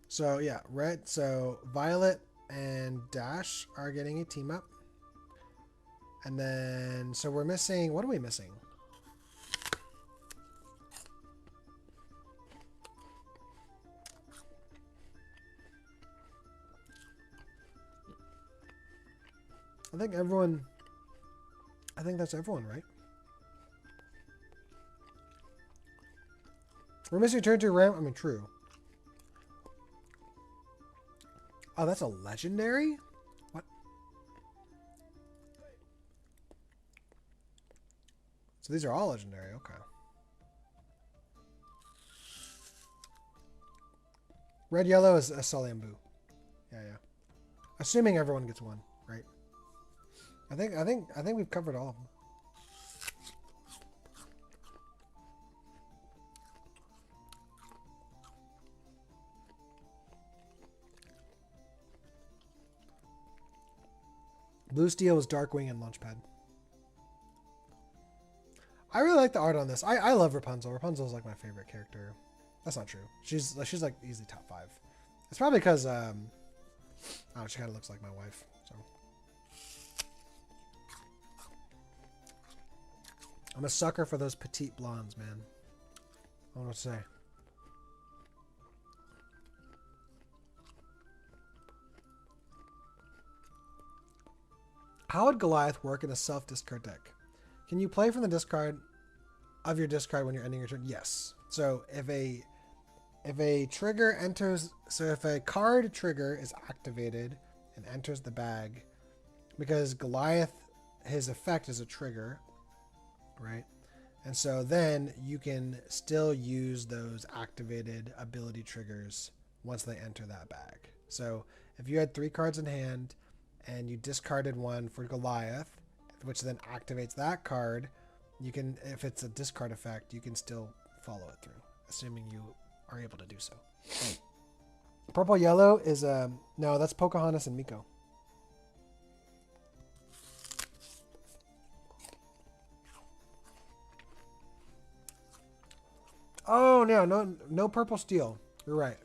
So, yeah. Red. So, Violet and Dash are getting a team up. And then, so we're missing, what are we missing? I think that's everyone, right? We're missing turn 2 Ram. I mean, true. Oh, that's a legendary? What? So these are all legendary. Okay. Red yellow is a Salambu. Yeah, yeah. Assuming everyone gets one, right? I think we've covered all of them. Blue Steel was Darkwing and Launchpad. I really like the art on this. I love Rapunzel. Rapunzel is like my favorite character. That's not true. She's like easily top 5. It's probably because oh, she kind of looks like my wife. So I'm a sucker for those petite blondes, man. I don't know what to say. How would Goliath work in a self-discard deck? Can you play from the discard of your discard when you're ending your turn? Yes. So if a trigger enters, so if a card trigger is activated and enters the bag, because Goliath, his effect is a trigger, right? And so then you can still use those activated ability triggers once they enter that bag. So if you had 3 cards in hand and you discarded one for Goliath, which then activates that card, you can, if it's a discard effect, you can still follow it through, assuming you are able to do so. Purple yellow is no, that's Pocahontas and Miko. Oh no purple steel. You're right.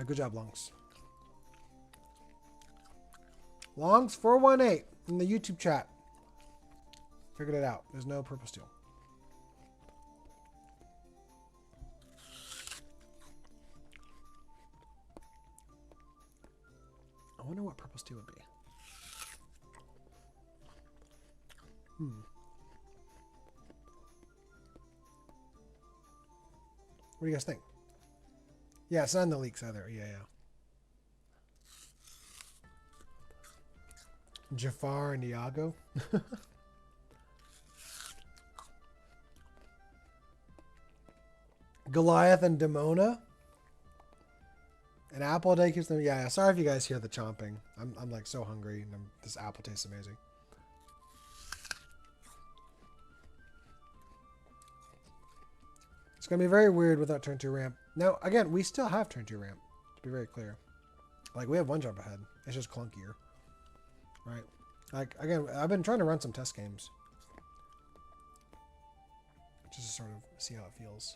Good job, Longs. Longs 418 in the YouTube chat. Figured it out. There's no purple steel. I wonder what purple steel would be. What do you guys think? Yeah, it's not in the leaks either. Yeah. Jafar and Iago. Goliath and Demona. An apple day keeps them. Yeah, sorry if you guys hear the chomping. I'm like so hungry, and this apple tastes amazing. It's gonna be very weird without turn 2 ramp. Now, again, we still have turn 2 ramp. To be very clear, like we have 1 jump ahead. It's just clunkier, right? Like again, I've been trying to run some test games, just to sort of see how it feels.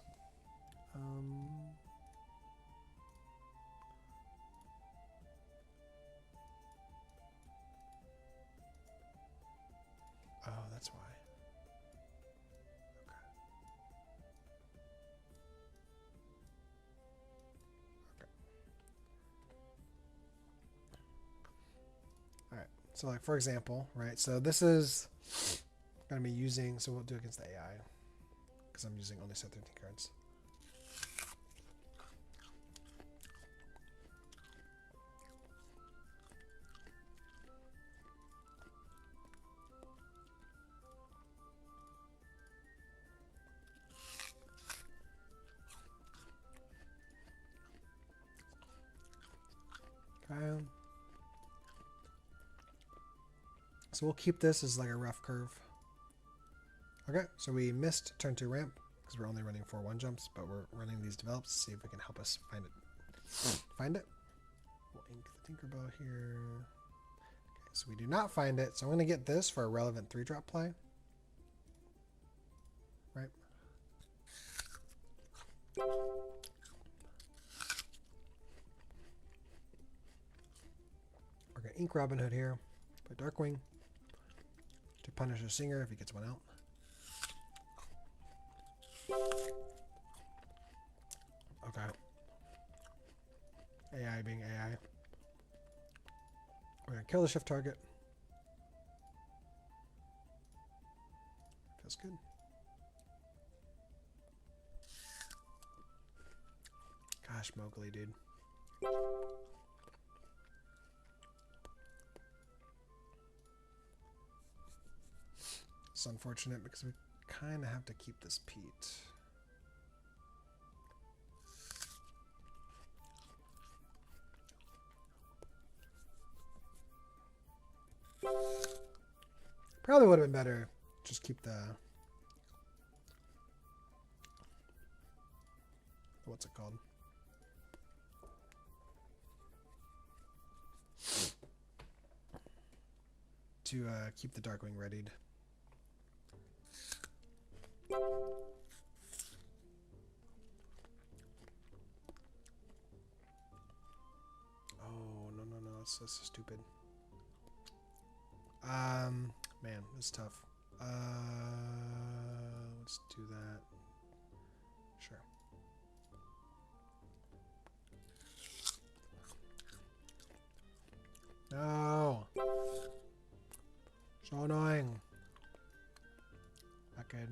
Oh, that's why. Okay. All right. So, like for example, right? So this is going to be using. So we'll do against the AI because I'm using only set 13 cards. Okay. So we'll keep this as like a rough curve. Okay, so we missed turn 2 ramp because we're only running 4 1 jumps, but we're running these develops to see if it can help us find it. Find it. We'll ink the Tinkerbell here. Okay, so we do not find it. So I'm going to get this for a relevant 3-drop play. Right. We're going to ink Robin Hood here. Put Darkwing to punish a Singer if he gets one out. Okay. AI being AI. We're going to kill the shift target. Feels good. Gosh, Mowgli, dude. It's unfortunate because we kind of have to keep this peat. Probably would have been better just keep the what's it called? To keep the Darkwing readied. Oh, no, that's so stupid. Man, this is tough. Let's do that. Sure. No. So annoying. Okay.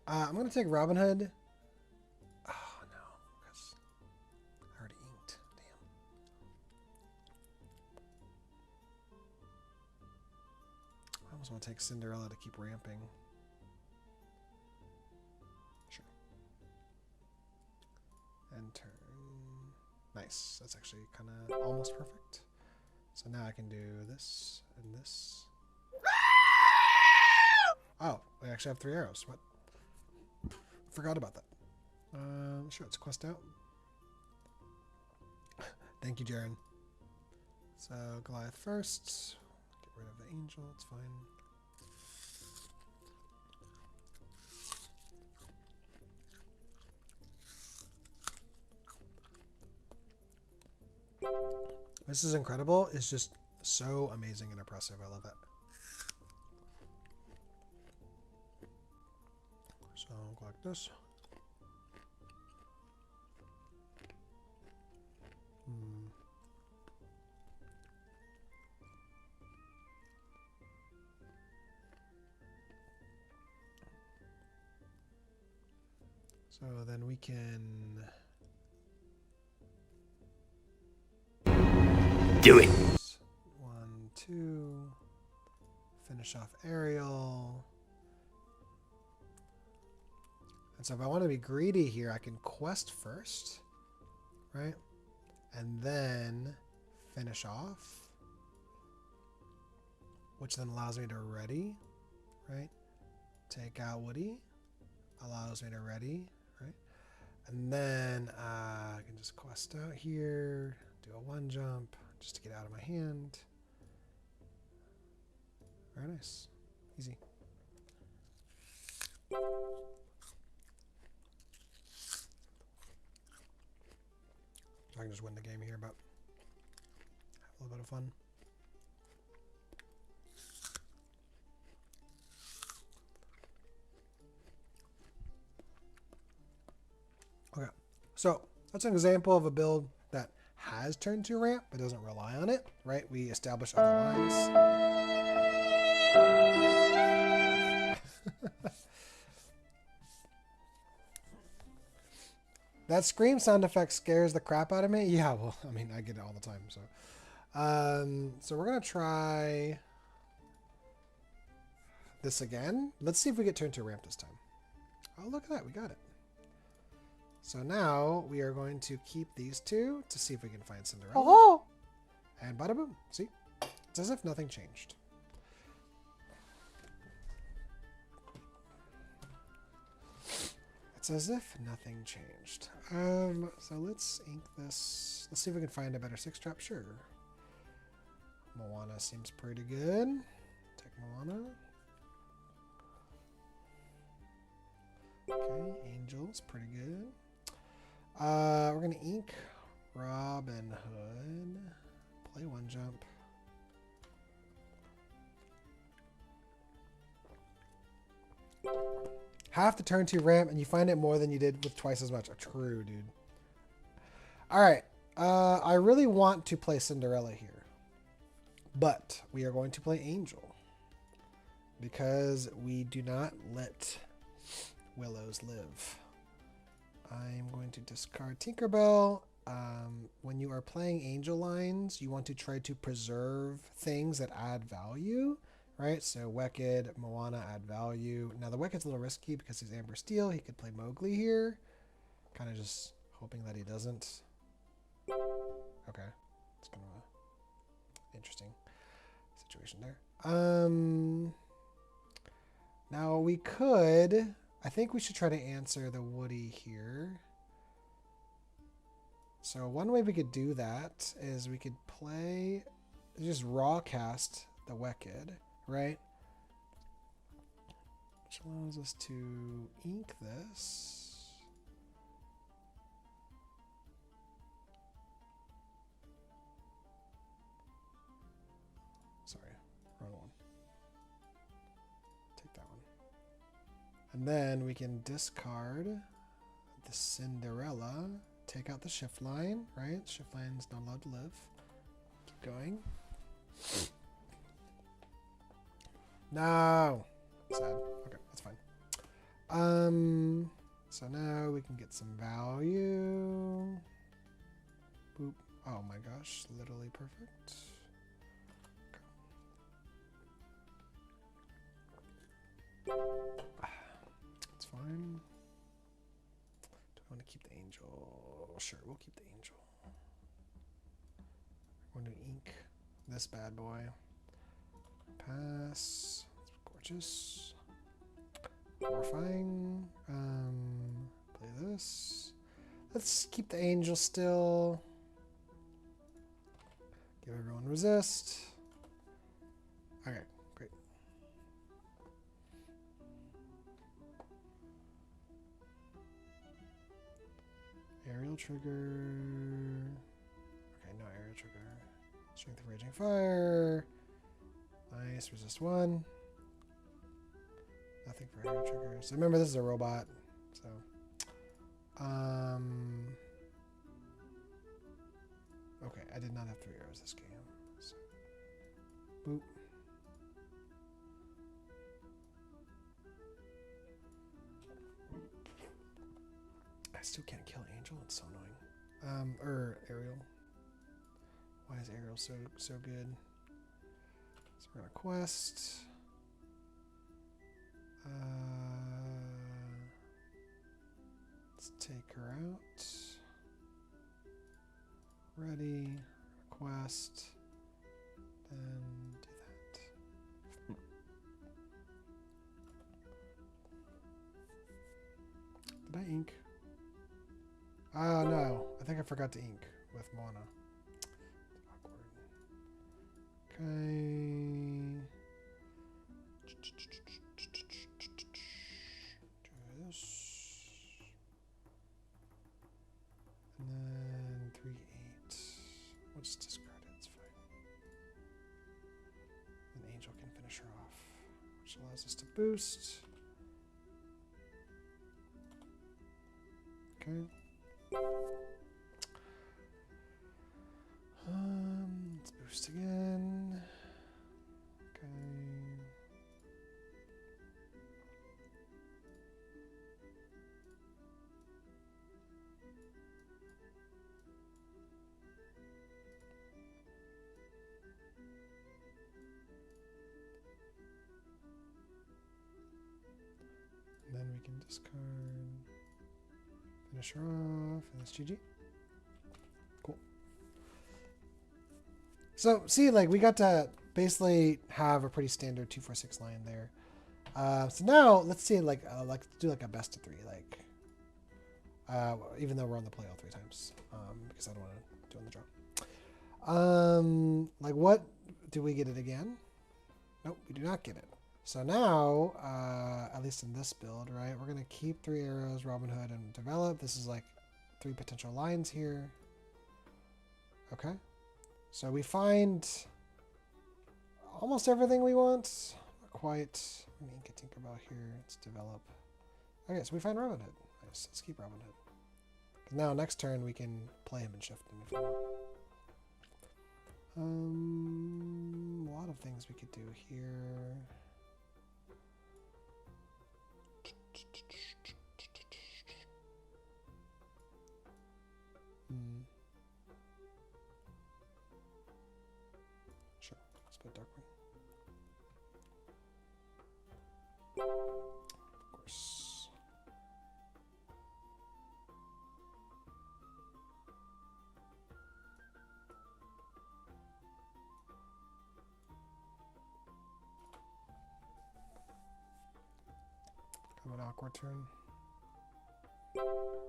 I'm gonna take Robin Hood. Oh no, because I already inked. Damn. I almost want to take Cinderella to keep ramping. Sure. And turn. Nice. That's actually kind of almost perfect. So now I can do this and this. Oh, we actually have 3 arrows. What? Forgot about that. Sure, let's quest out. Thank you, Jaren. So Goliath first. Get rid of the angel. It's fine. This is incredible. It's just so amazing and impressive. I love it. So I'll go like this. So then we can do it. 1, 2. Finish off Ariel. And so if I want to be greedy here, I can quest first, right? And then finish off, which then allows me to ready, right? Take out Woody, allows me to ready, right? And then I can just quest out here, do a 1 jump just to get out of my hand. Very nice. Easy. I can just win the game here, but have a little bit of fun. Okay, so that's an example of a build that has turn 2 ramp, but doesn't rely on it, right? We establish other lines. That scream sound effect scares the crap out of me. Yeah, well, I mean, I get it all the time. So we're gonna try this again. Let's see if we get turn 2 ramp this time. Oh, look at that, we got it. So now we are going to keep these 2 to see if we can find Cinderella. Oh! And bada boom. See, it's as if nothing changed. It's as if nothing changed. So let's ink this. Let's see if we can find a better 6-drop. Sure. Moana seems pretty good. Take Moana. Okay, Angel's pretty good. We're gonna ink Robin Hood. Play 1 jump. Half the turn 2 ramp, and you find it more than you did with twice as much. True, dude. All right. I really want to play Cinderella here, but we are going to play Angel because we do not let Willows live. I'm going to discard Tinkerbell. When you are playing Angel Lines, you want to try to preserve things that add value, right? So Wicked, Moana add value. Now the Wicked's a little risky because he's Amber Steel. He could play Mowgli here. Kind of just hoping that he doesn't. Okay. It's kind of an interesting situation there. Now we could... I think we should try to answer the Woody here. So one way we could do that is we could play, just raw cast the Wicked, right? Which allows us to ink this. Sorry, wrong one. Take that one. And then we can discard the Cinderella. Take out the shift line, right? Shift line is not allowed to live. Keep going. No! Sad. Okay, that's fine. So now we can get some value. Boop. Oh my gosh, literally perfect. Okay. It's fine. Do I want to keep the angel? Sure, we'll keep the angel. We're going to ink this bad boy. Pass. It's gorgeous. Horrifying. Play this. Let's keep the angel still. Give everyone resist. Okay, great. Aerial trigger. Okay, no aerial trigger. Strength of Raging Fire. Nice, resist 1. Nothing for aerial triggers. Remember, this is a robot, so. Okay, I did not have 3 arrows this game. So. Boop. I still can't kill Angel. It's so annoying. Ariel. Why is Ariel so good? So we're gonna quest. Let's take her out. Ready. Quest. Then do that. Did I ink? Oh no, I think I forgot to ink with Moana. Awkward. Okay. Do this. And then 3, 8. We'll just discard it, it's fine. And Angel can finish her off, which allows us to boost. Okay. Let's boost again. Okay. And then we can discard. Finish her off, and that's GG. Cool. So, see, like, we got to basically have a pretty standard 2-4-6 line there. So now, let's see, like do like a best of 3, like, even though we're on the play all 3 times, because I don't want to do on the draw. Like, what, do we get it again? Nope, we do not get it. So now, at least in this build, right, we're going to keep 3 arrows, Robin Hood, and develop. This is like 3 potential lines here. Okay. So we find almost everything we want. Not quite. I'm going to ink a Tinkerbell here. Let's develop. Okay, so we find Robin Hood. Nice. Let's keep Robin Hood. Now, next turn, we can play him and shift him if we want. A lot of things we could do here. Of course. Kind of an awkward turn. Oh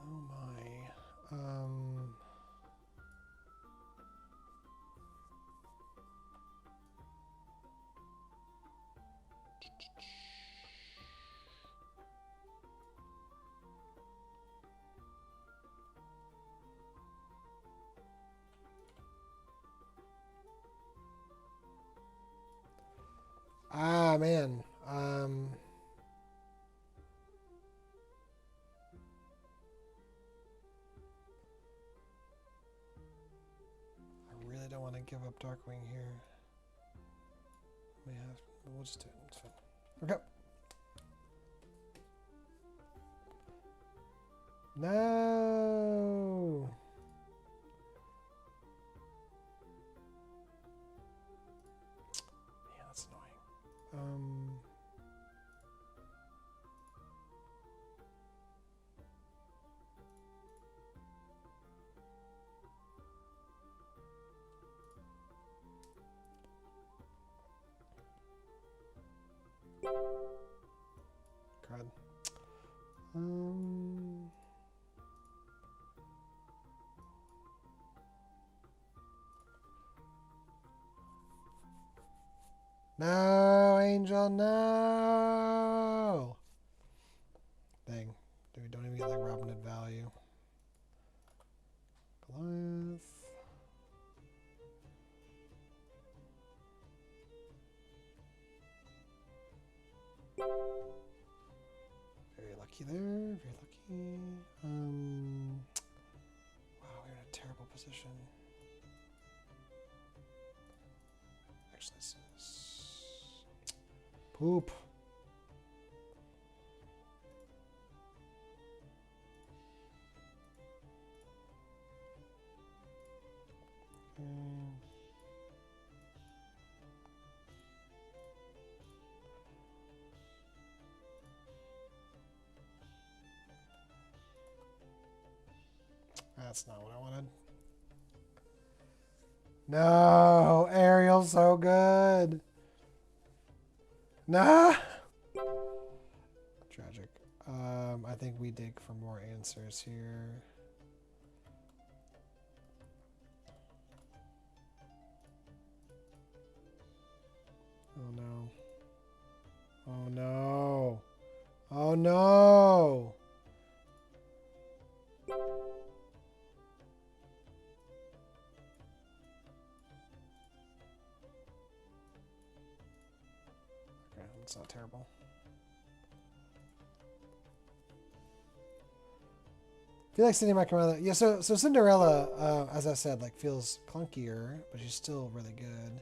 my. Ah, man. I really don't want to give up Darkwing here. May have. We'll just do it. It's fine. Okay. No. Yeah, that's annoying. God. No, Angel, no. Dang. Dude, we don't even get like Robin Hood value. Goliath. Very lucky there. Very lucky. Wow, we're in a terrible position. Actually, this is poop. That's not what I wanted. No, Ariel's so good. Nah. Tragic. I think we dig for more answers here. Oh no. Oh no. Oh no. Okay, that's not terrible. I feel like Cinderella. Yeah, so Cinderella, as I said, like feels clunkier, but she's still really good.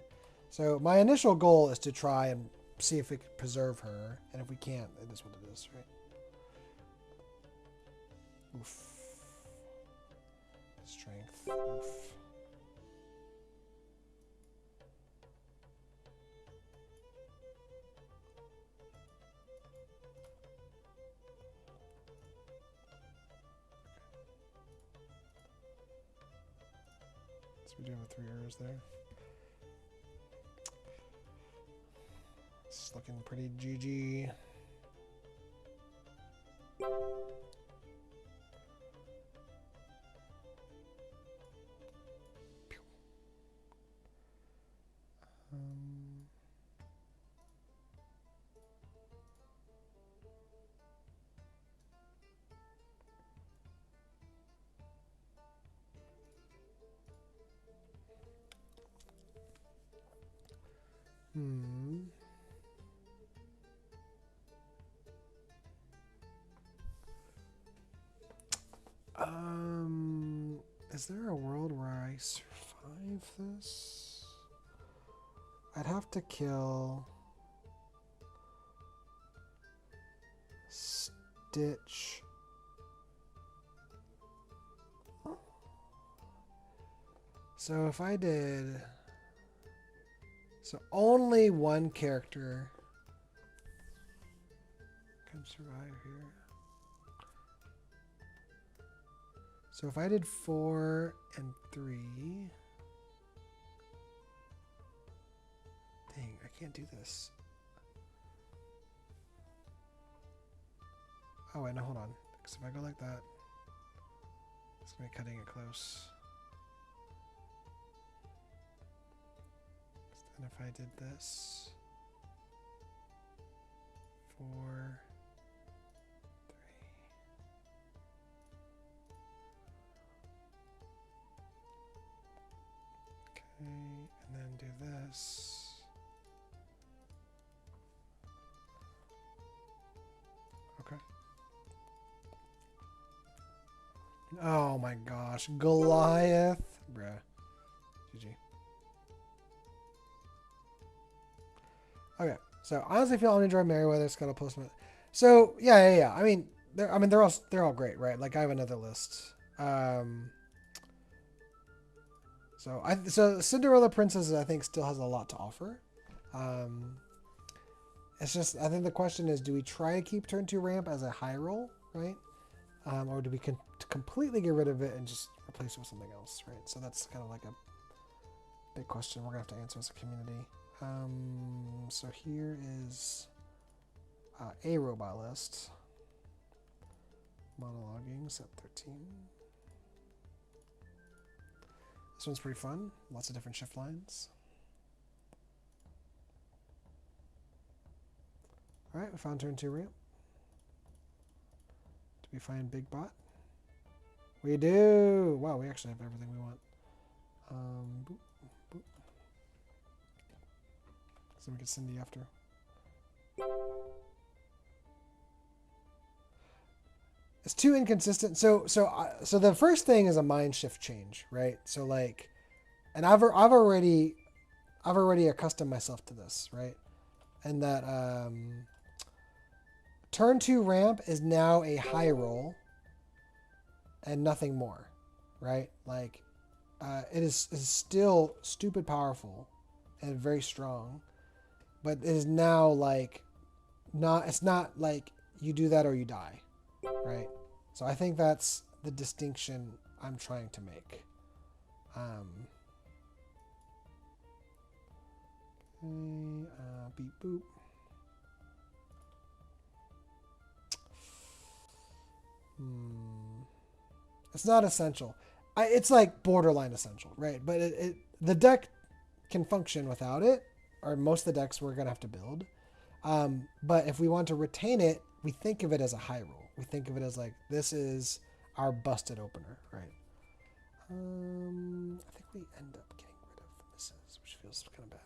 So my initial goal is to try and see if we can preserve her, and if we can't, it is what it is, right? Oof. Strength. Oof. So we do have 3 errors there. It's looking pretty GG. Is there a world where I survive this? I'd have to kill Stitch. So if I did... So only one character can survive here. So if I did 4 and 3... Dang, I can't do this. Oh wait, no, hold on. Because if I go like that, it's going to be cutting it close. And if I did this, 4, 3. Okay, and then do this. Okay. Oh my gosh, Goliath. Bruh. GG. Okay, so I honestly feel I'm enjoying Merryweather's got a postman. So yeah. I mean, they're all great, right? Like I have another list. So Cinderella Princess I think still has a lot to offer. It's just I think the question is, do we try to keep turn 2 ramp as a high roll, right? Or do we completely get rid of it and just replace it with something else, right? So that's kind of like a big question we're gonna have to answer as a community. So here is a robot list. Monologuing, set 13. This one's pretty fun. Lots of different shift lines. Alright, we found turn 2 ramp. Do we find Big Bot? We do! Wow, we actually have everything we want. Boop, boop. So we get Cindy after. It's too inconsistent. So the first thing is a mind shift change, right? So like, and I've already accustomed myself to this, right? And that turn 2 ramp is now a high roll and nothing more, right? Like, it is still stupid powerful and very strong, but it is now like it's not like you do that or you die, right? So I think that's the distinction I'm trying to make. Beep boop. It's not essential. It's like borderline essential, right? But the deck can function without it, or most of the decks we're gonna have to build. But if we want to retain it, we think of it as a high roll. We think of it as like, this is our busted opener, right? I think we end up getting rid of the misses, which feels kind of bad.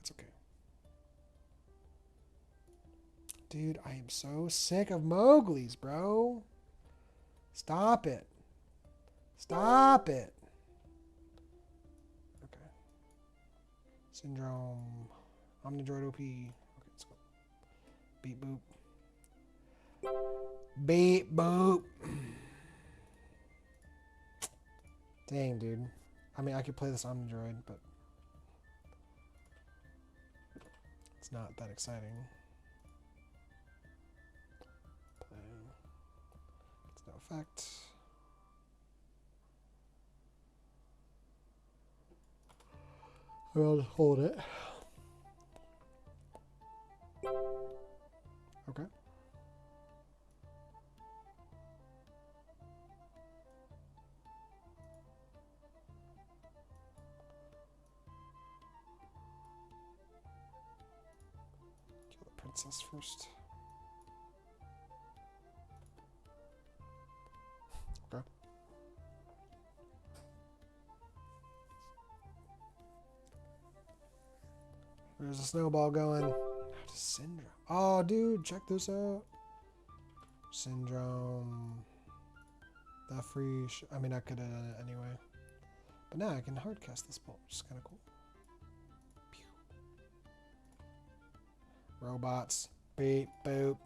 It's okay. Dude, I am so sick of Mowgli's, bro. Stop it. Stop it. Okay. Syndrome. Omnidroid OP. Okay, let's go. Beep boop. Beep boop. Dang, dude. I mean, I could play this Omnidroid, but it's not that exciting. Play. It's no effect. I'll just hold it. Okay. Kill the princess first. Okay. There's a snowball going. Syndrome. Oh, dude, check this out. Syndrome. That free. I mean, I could have done it anyway. But now I can hardcast this bolt, which is kind of cool. Pew. Robots. Beep, boop.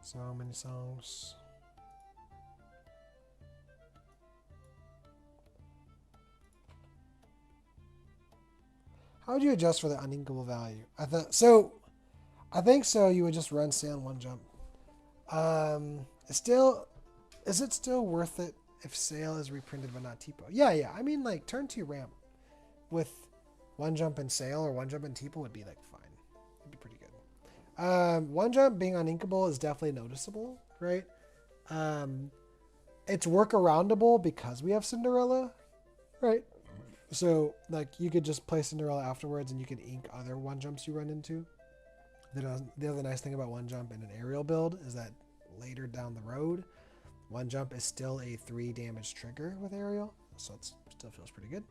So many songs. How would you adjust for the uninkable value? I think so. You would just run sail one jump. Is it still worth it if sail is reprinted but not Tipo? Yeah. I mean, like turn 2 ramp with one jump and sail or one jump and Tipo would be like fine. It'd be pretty good. One jump being uninkable is definitely noticeable, right? It's workaroundable because we have Cinderella, right? So like you could just play Cinderella afterwards and you could ink other one jumps you run into. The other nice thing about one jump in an aerial build is that later down the road, one jump is still a 3 damage trigger with aerial, so it still feels pretty good.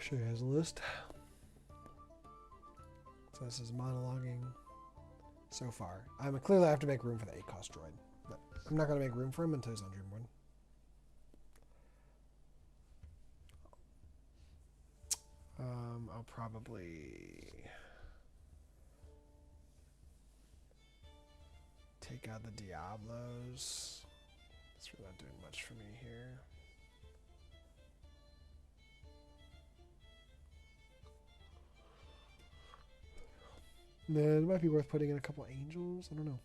Show you guys a list. So this is monologuing so far. Clearly I have to make room for the 8 cost droid, but I'm not going to make room for him until he's on Dreamborn. I'll probably take out the Diablos. It's really not doing much for me here. Man, it might be worth putting in a couple angels. I don't know.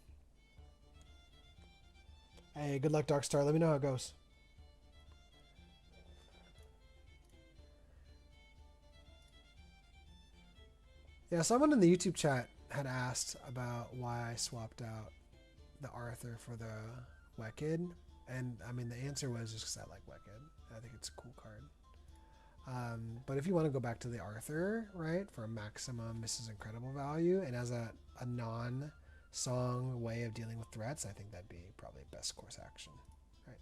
Hey, good luck, Darkstar. Let me know how it goes. Yeah, someone in the YouTube chat had asked about why I swapped out the Arthur for the Wicked. And, I mean, the answer was just because I like Wicked. I think it's a cool card. But if you want to go back to the Arthur, right, for a maximum Mrs. Incredible value, and as a non-song way of dealing with threats, I think that'd be probably best course action, right?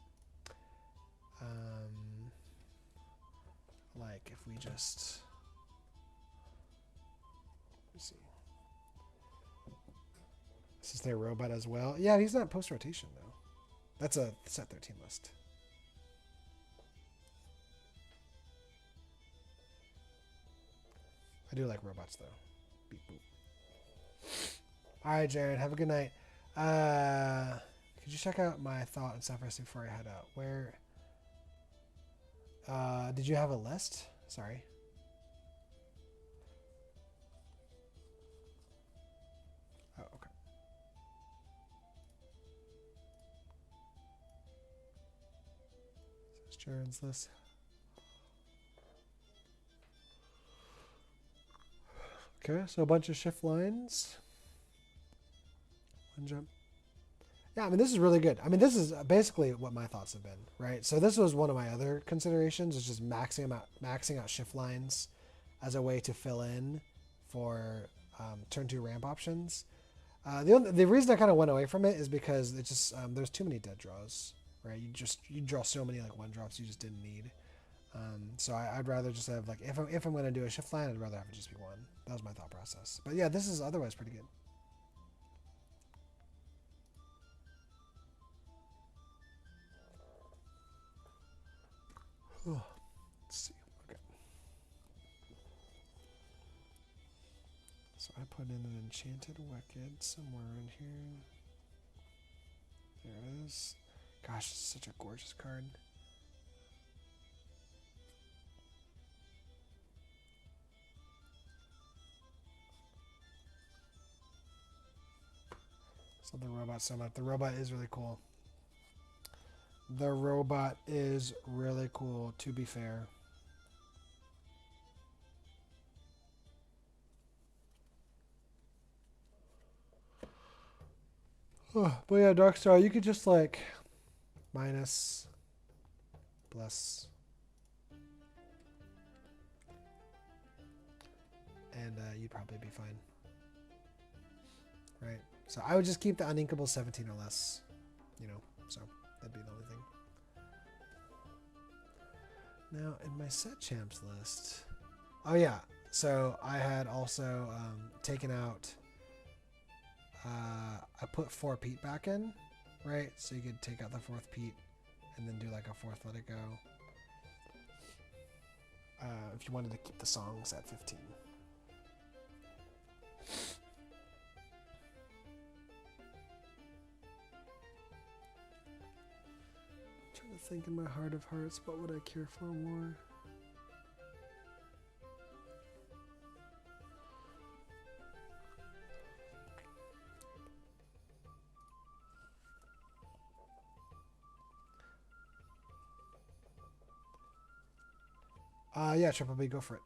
Like if we just, let's see, this is their robot as well. Yeah, he's not post rotation though. That's a set 13 list. I do like robots though. Beep boop. All right, Jared. Have a good night. Could you check out my thought on Sapphire Steel before I head out? Where? Did you have a list? Sorry. Oh, okay. So it's Jared's list. Okay, so a bunch of shift lines. One jump. Yeah, I mean, this is really good. I mean, this is basically what my thoughts have been, right? So this was one of my other considerations, is just maxing out shift lines as a way to fill in for turn 2 ramp options. The reason I kind of went away from it is because it just there's too many dead draws, right? You draw so many like one drops you just didn't need. So I'd rather just have like if I'm going to do a shift line, I'd rather have it just be one. That was my thought process. But yeah, this is otherwise pretty good. Let's see. Okay. So I put in an enchanted wicked somewhere in here. There it is. Gosh, it's such a gorgeous card. So the robot so much. The robot is really cool. The robot is really cool, to be fair. Oh, but yeah, Darkstar, you could just like minus, plus, and you'd probably be fine. Right? So I would just keep the uninkable 17 or less, you know, so that'd be the only thing. Now, in my set champs list, oh yeah, so I had also taken out, I put 4 Pete back in, right? So you could take out the 4th Pete and then do like a 4th let it go. if you wanted to keep the songs at 15. I'm trying to think in my heart of hearts, what would I care for more? Yeah, Triple B, go for it.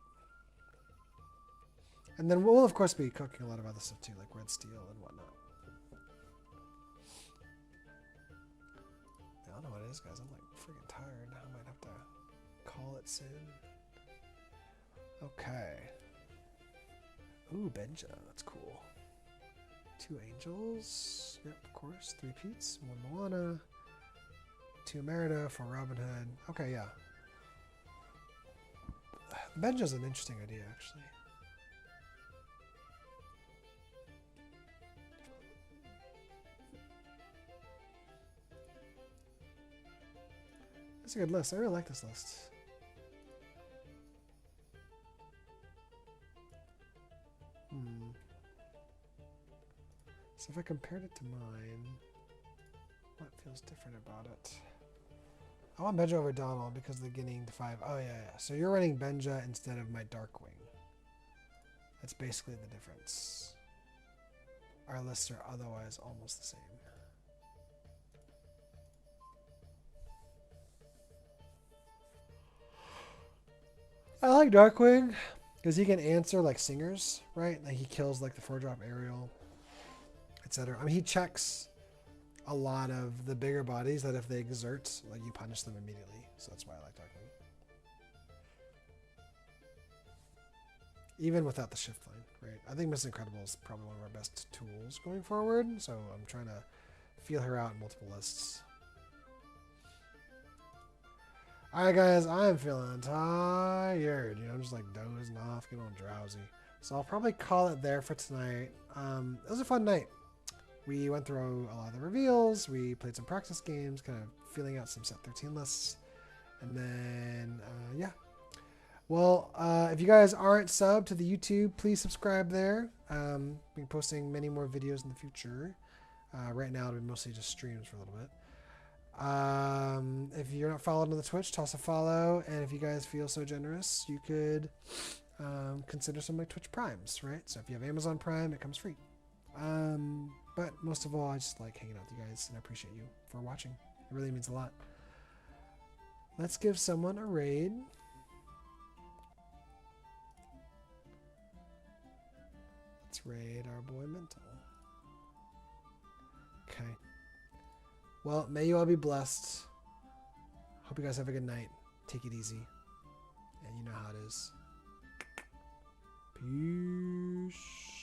And then we'll, of course, be cooking a lot of other stuff, too, like red steel and whatnot. I don't know what it is, guys. I'm, like, freaking tired. I might have to call it soon. Okay. Ooh, Benja. That's cool. 2 angels. Yep, of course. 3 Pete's. 1 Moana. 2 Merida. 4 Robin Hood. Okay, yeah. Benja's an interesting idea, actually. That's a good list. I really like this list. So if I compared it to mine, what feels different about it? I want Benja over Donald because of the getting to 5. Oh, yeah. So you're running Benja instead of my Darkwing. That's basically the difference. Our lists are otherwise almost the same. I like Darkwing because he can answer like singers, right? Like he kills like the 4-drop aerial, etc. I mean, he checks a lot of the bigger bodies that if they exert, like you punish them immediately. So that's why I like Darkwing. Even without the shift line, right? I think Miss Incredible is probably one of our best tools going forward. So I'm trying to feel her out in multiple lists. Alright guys, I'm feeling tired. You know, I'm just like dozing off, getting all drowsy. So I'll probably call it there for tonight. It was a fun night. We went through a lot of the reveals, we played some practice games, kind of feeling out some set 13 lists. And then, yeah. Well, if you guys aren't subbed to the YouTube, please subscribe there. We'll be posting many more videos in the future. Right now, it'll be mostly just streams for a little bit. If you're not followed on the Twitch, toss a follow. And if you guys feel so generous, you could consider some of my Twitch Primes, right? So if you have Amazon Prime, it comes free. But most of all, I just like hanging out with you guys, and I appreciate you for watching. It really means a lot. Let's give someone a raid. Let's raid our boy Mental. Okay. Well, may you all be blessed. Hope you guys have a good night. Take it easy. And you know how it is. Peace.